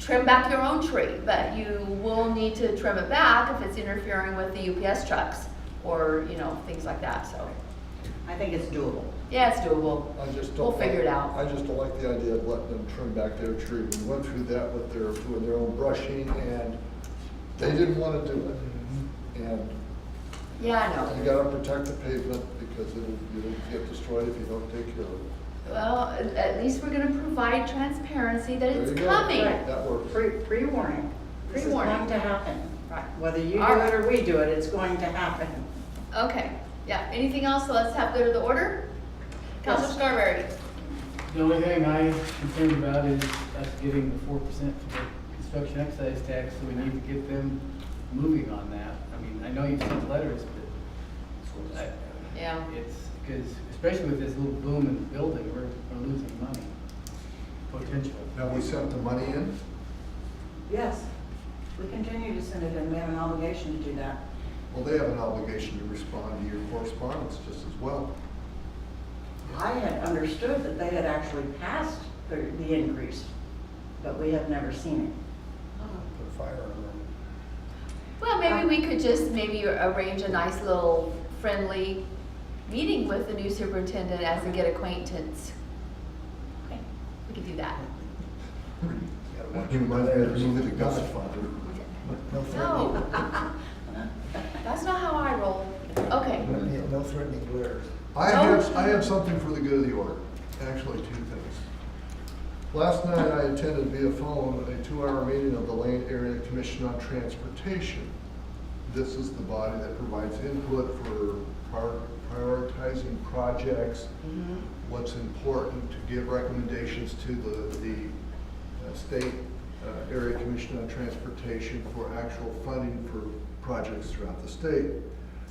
trim back your own tree, but you will need to trim it back if it's interfering with the UPS trucks, or, you know, things like that, so. I think it's doable. Yeah, it's doable. I just We'll don't. figure it out. I just don't like the idea of letting them trim back their tree. We went through that with doing their own brushing, and they didn't want to do it. And Yeah, I you know. gotta protect the pavement because it'll get destroyed if you don't take care of it. Well, at least we're gonna provide transparency that There it's you go. coming. Right. That works. Pre-warning. This is Pre-warning. going to happen. Right. Whether you do All right. it or we do it, it's going to happen. Okay, yeah, anything else? So let's have go to the order. Counselor Scarberry. The only thing I'm concerned about is us getting the 4% for the construction excise tax, so we need to get them moving on that. I mean, I know you sent letters, but Yeah. it's, because especially with this little boom in the building, we're losing money, potential. Now, we sent the money in? Yes, we continue to send it in. We have an obligation to do that. Well, they have an obligation to respond to your correspondence just as well. I had understood that they had actually passed the increase. but we have never seen Put a fire under them. Well, maybe we could just maybe arrange a nice little friendly meeting with the new superintendent as a get acquaintance. Okay, we could do that. Gotta watch You your might have glares. to move it to Godfather. No threatening, No, that's not how I roll. Okay, no threatening glares. I have something for the good of the order, actually 2 things. Last night I attended via phone a 2-hour meeting of the Lane Area Commission on Transportation. This is the body that provides input for prioritizing projects, what's important, to give recommendations to the state area commission on transportation for actual funding for projects throughout the state.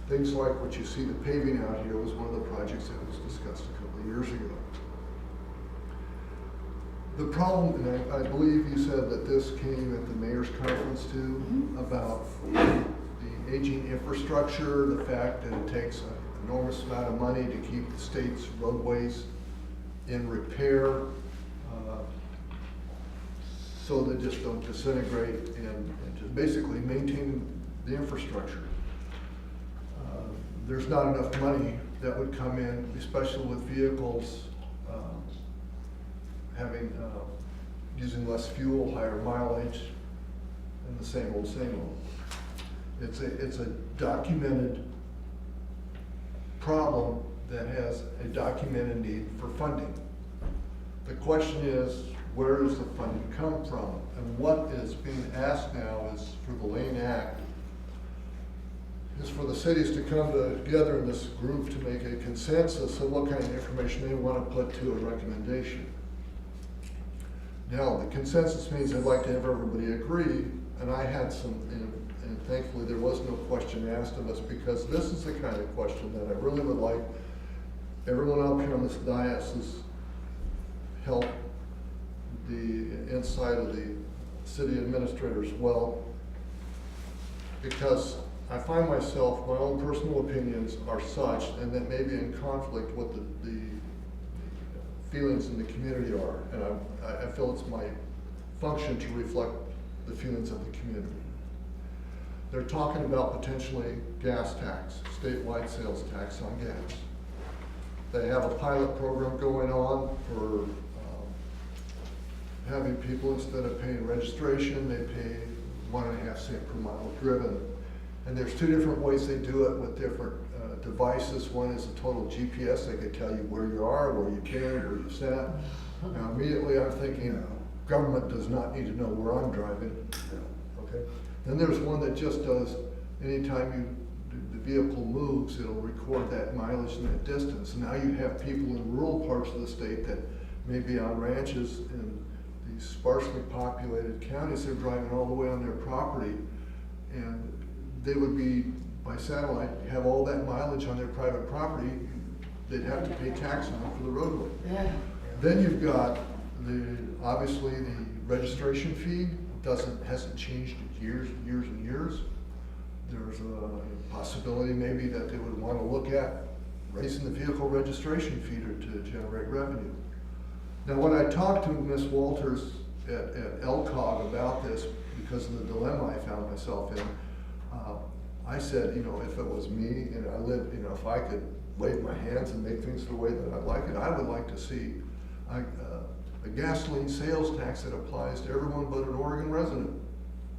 Things like what you see, the paving out here was one of the projects that was discussed a couple of years ago. The problem, and I believe you said that this came at the mayor's conference too, about the aging infrastructure, the fact that it takes an enormous amount of money to keep the state's roadways in repair, so they just don't disintegrate, and just basically maintain the infrastructure. There's not enough money that would come in, especially with vehicles using less fuel, higher mileage, and the same old, same old. It's a documented problem that has a documented need for funding. The question is, where does the funding come from? And what is being asked now is for the Lane Act, is for the cities to come together in this group to make a consensus of what kind of information they want to put to a recommendation. Now, the consensus means I'd like to have everybody agree, and I had some, and thankfully there was no question asked of us, because this is the kind of question that I really would like everyone up here on this dais help the inside of the city administrators well, because I find myself, my own personal opinions are such, and that may be in conflict with the feelings in the community are, and I feel it's my function to reflect the feelings of the community. They're talking about potentially gas tax, statewide sales tax on gas. They have a pilot program going on for having people, instead of paying registration, they pay 1.5 cents per mile driven. And there's 2 different ways they do it with different devices. One is a total GPS. They can tell you where you are, where you can, where you sat. Now immediately I'm thinking, government does not need to know where I'm driving. Okay. Then there's one that just does, anytime the vehicle moves, it'll record that mileage and that distance. Now you have people in rural parts of the state that may be on ranches in these sparsely populated counties. They're driving all the way on their property, and they would be, by satellite, have all that mileage on their private property. They'd have to pay tax on it for the roadway. Yeah. Then you've got obviously the registration fee hasn't changed in years and years. There's a possibility maybe that they would want to look at raising the vehicle registration fee to generate revenue. Now, when I talked to Ms. Walters at LCOG about this, because of the dilemma I found myself in, I said, you know, if it was me and I lived, you know, if I could wave my hands and make things the way that I like it, I would like to see a gasoline sales tax that applies to everyone but an Oregon resident.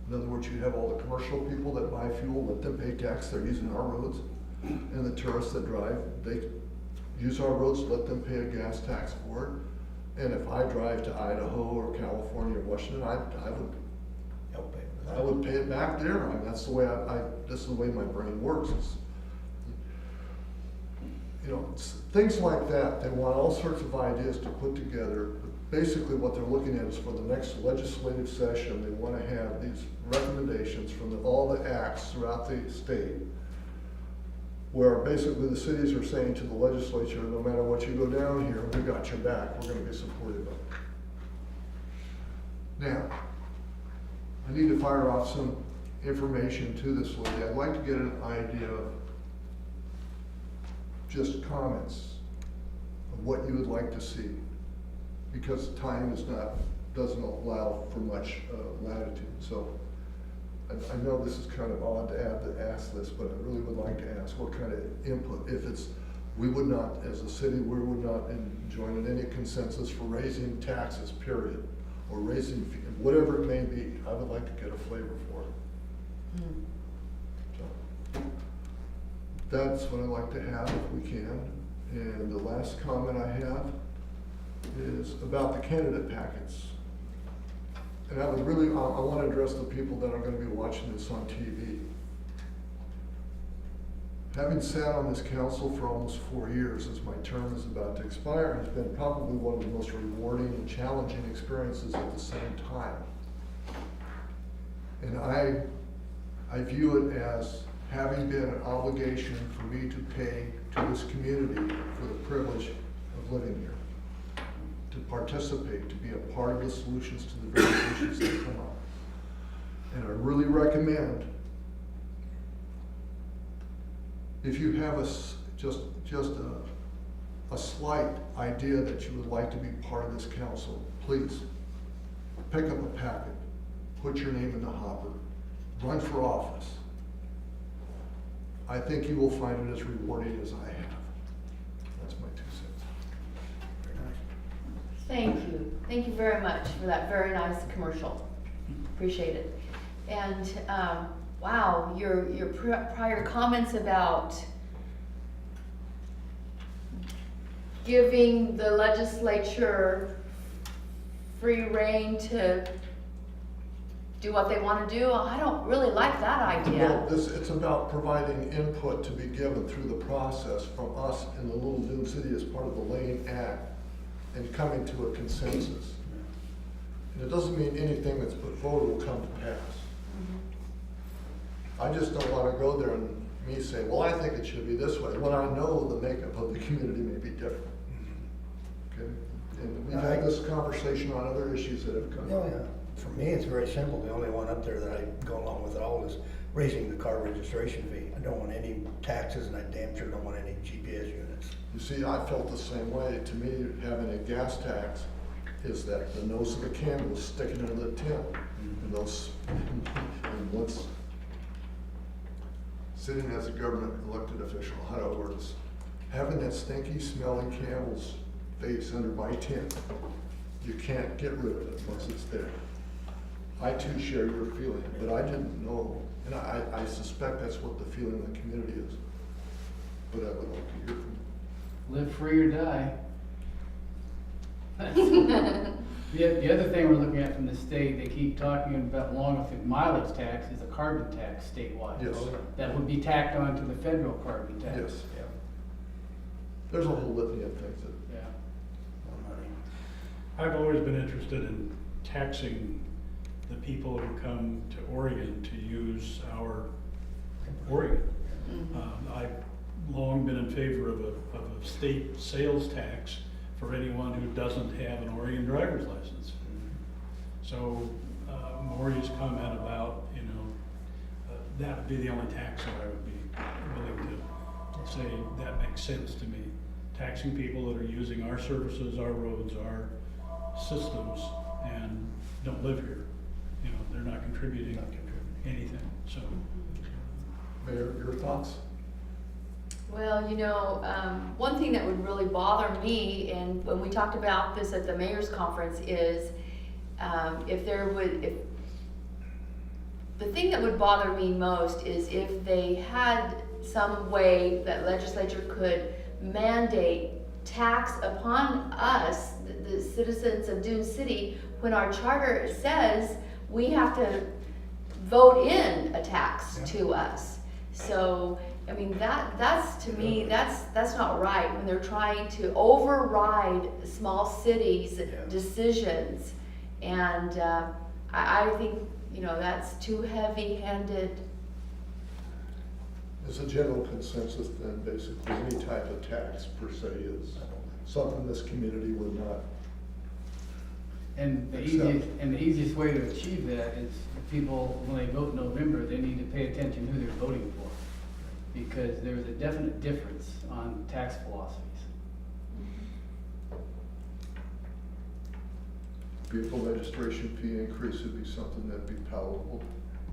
In other words, you have all the commercial people that buy fuel, let them pay tax, they're using our roads. And the tourists that drive, they use our roads, let them pay a gas tax for it. And if I drive to Idaho or California or Washington, I would pay it back there. I mean, that's the way this is the way my brain works. You know, things like that. They want all sorts of ideas to put together. Basically, what they're looking at is for the next legislative session, they want to have these recommendations from all the acts throughout the state, where basically the cities are saying to the legislature, no matter what you go down here, we got your back. We're going to be supportive of it. Now, I need to fire off some information to this lady. I'd like to get an idea of just comments of what you would like to see, because time doesn't allow for much latitude. So I know this is kind of odd to ask this, but I really would like to ask what kind of input, if it's, we would not, as a city, we would not join in any consensus for raising taxes, period, or raising, whatever it may be. I would like to get a flavor for it. So, that's what I'd like to have if we can. And the last comment I have is about the candidate packets. And I would really, I want to address the people that are going to be watching this on TV. Having sat on this council for almost 4 years, as my term is about to expire, has been probably one of the most rewarding and challenging experiences at the same time. And I view it as having been an obligation for me to pay to this community for the privilege of living here, to participate, to be a part of the solutions to the various issues that come up. And I really recommend, if you have just a slight idea that you would like to be part of this council, please pick up a packet, put your name in the hopper, run for office. I think you will find it as rewarding as I have. That's my 2 cents. Very nice. Thank you. Thank you very much for that very nice commercial. Appreciate it. And, wow, your prior comments about giving the legislature free rein to do what they want to do, I don't really like that idea. Well, it's about providing input to be given through the process from us in the Little Dune City as part of the Lane Act and coming to a consensus. And it doesn't mean anything that's put forward will come to pass. I just don't want to go there and me say, well, I think it should be this way, when I know the makeup of the community may be different. Okay? And we've had this conversation on other issues that have come Oh, up. yeah. For me, it's very simple. The only one up there that I go along with at all is raising the car registration fee. I don't want any taxes, and I damn sure don't want any GPS units. You see, I felt the same way. To me, having a gas tax is that the nose of the candle is sticking under the tin. And those, and once sitting as a government elected official, how do I word this? Having that stinky smelling camel's face under my tin, you can't get rid of it once it's there. I too share your feeling, but I didn't know, and I suspect that's what the feeling of the community is. But I would like to hear from you. Live free or die. The other thing we're looking at from the state, they keep talking about, along with the mileage tax, is a carbon tax statewide. Yes. That would be tacked on to the federal carbon tax. Yes. There's a whole litany of things that, Yeah. More money. I've always been interested in taxing the people who come to Oregon to use our Oregon. I've long been in favor of a state sales tax for anyone who doesn't have an Oregon driver's license. So Maury's comment about, that would be the only tax that I would be willing to say that makes sense to me. Taxing people that are using our services, our roads, our systems, and don't live here. They're not contributing anything, so. Mayor, your thoughts? Well, one thing that would really bother me, and when we talked about this at the mayor's conference, is if the thing that would bother me most is if they had some way that legislature could mandate tax upon us, the citizens of Dune City, when our charter says we have to vote in a tax to us. So, that's to me, that's not right when they're trying to override small cities' decisions. And I think, that's too heavy-handed. There's a general consensus then, basically, any type of tax per se is something this community would not. And the Accept. easiest way to achieve that is people, when they vote in November, they need to pay attention who they're voting for. Because there's a definite difference on tax philosophies. vehicle registration fee increase would be something that'd be palatable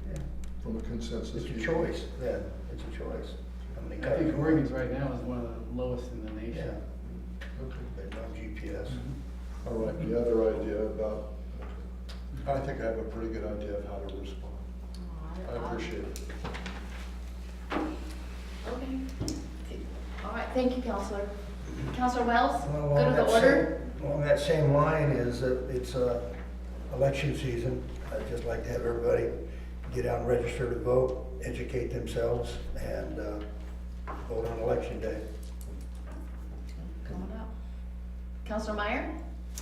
Yeah. from a consensus. It's a viewpoint. choice, yeah, it's a choice. How many I cars think you want? Morgan's right now is one of the lowest in the Yeah, nation. Okay. there's no GPS. All right, the other idea about, I think I have a pretty good idea of how to respond. I appreciate it. Okay. All right, thank you, Counselor. Counselor Wells, Well, go to the order. Along that same line is that it's election season. I'd just like to have everybody get out and register to vote, educate themselves, and vote on election day. Coming up. Counselor Meyer?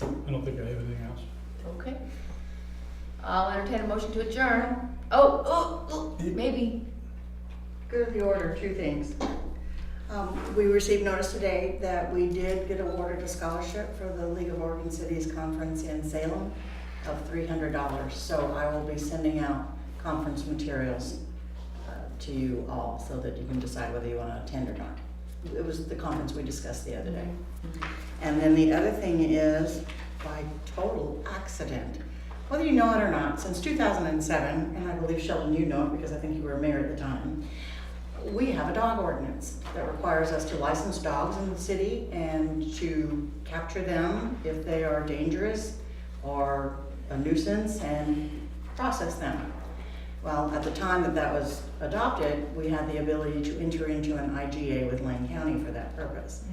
I don't think I have anything else. Okay. I'll entertain a motion to adjourn. Maybe. Go to the order, two things. We received notice today that we did get awarded a scholarship for the League of Oregon Cities Conference in Salem of $300. So I will be sending out conference materials to you all so that you can decide whether you want to attend or not. It was the conference we discussed the other day. And then the other thing is, by total accident, whether you know it or not, since 2007, and I believe Sheldon, you know it because I think you were mayor at the time, we have a dog ordinance that requires us to license dogs in the city and to capture them if they are dangerous or a nuisance and process them. Well, at the time that that was adopted, we had the ability to enter into an IGA with Lane County for that purpose.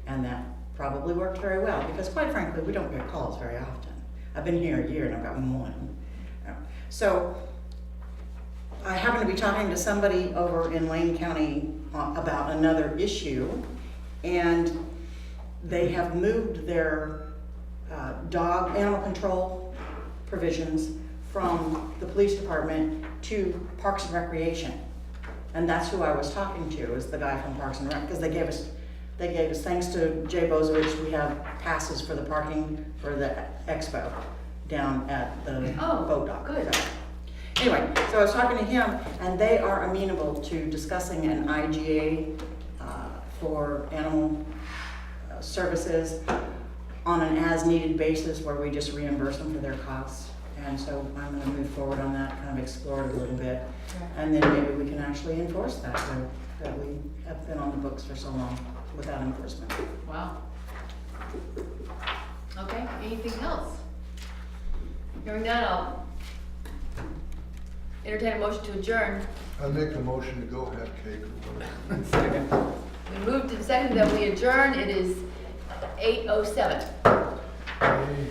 And that probably worked very well because quite frankly, we don't get calls very often. I've been here a year and I've got one. So I happen to be talking to somebody over in Lane County about another issue, and they have moved their animal control provisions from the police department to Parks and Recreation. And that's who I was talking to, is the guy from Parks and Rec, because they gave us, thanks to Jay Bozovich, we have passes for the parking for the expo down at the boat dock. Good. Anyway, so I was talking to him, and they are amenable to discussing an IGA for animal services on an as-needed basis where we just reimburse them for their costs. And so I'm gonna move forward on that, kind of explore it a little bit. And then maybe we can actually enforce that, that we have been on the books for so long without enforcement. Wow. Okay, anything else? Hearing none, I'll entertain a motion to adjourn. I make a motion to go have cake or whatever. Second. We moved and seconded that we adjourn. It is 8:07. Hey.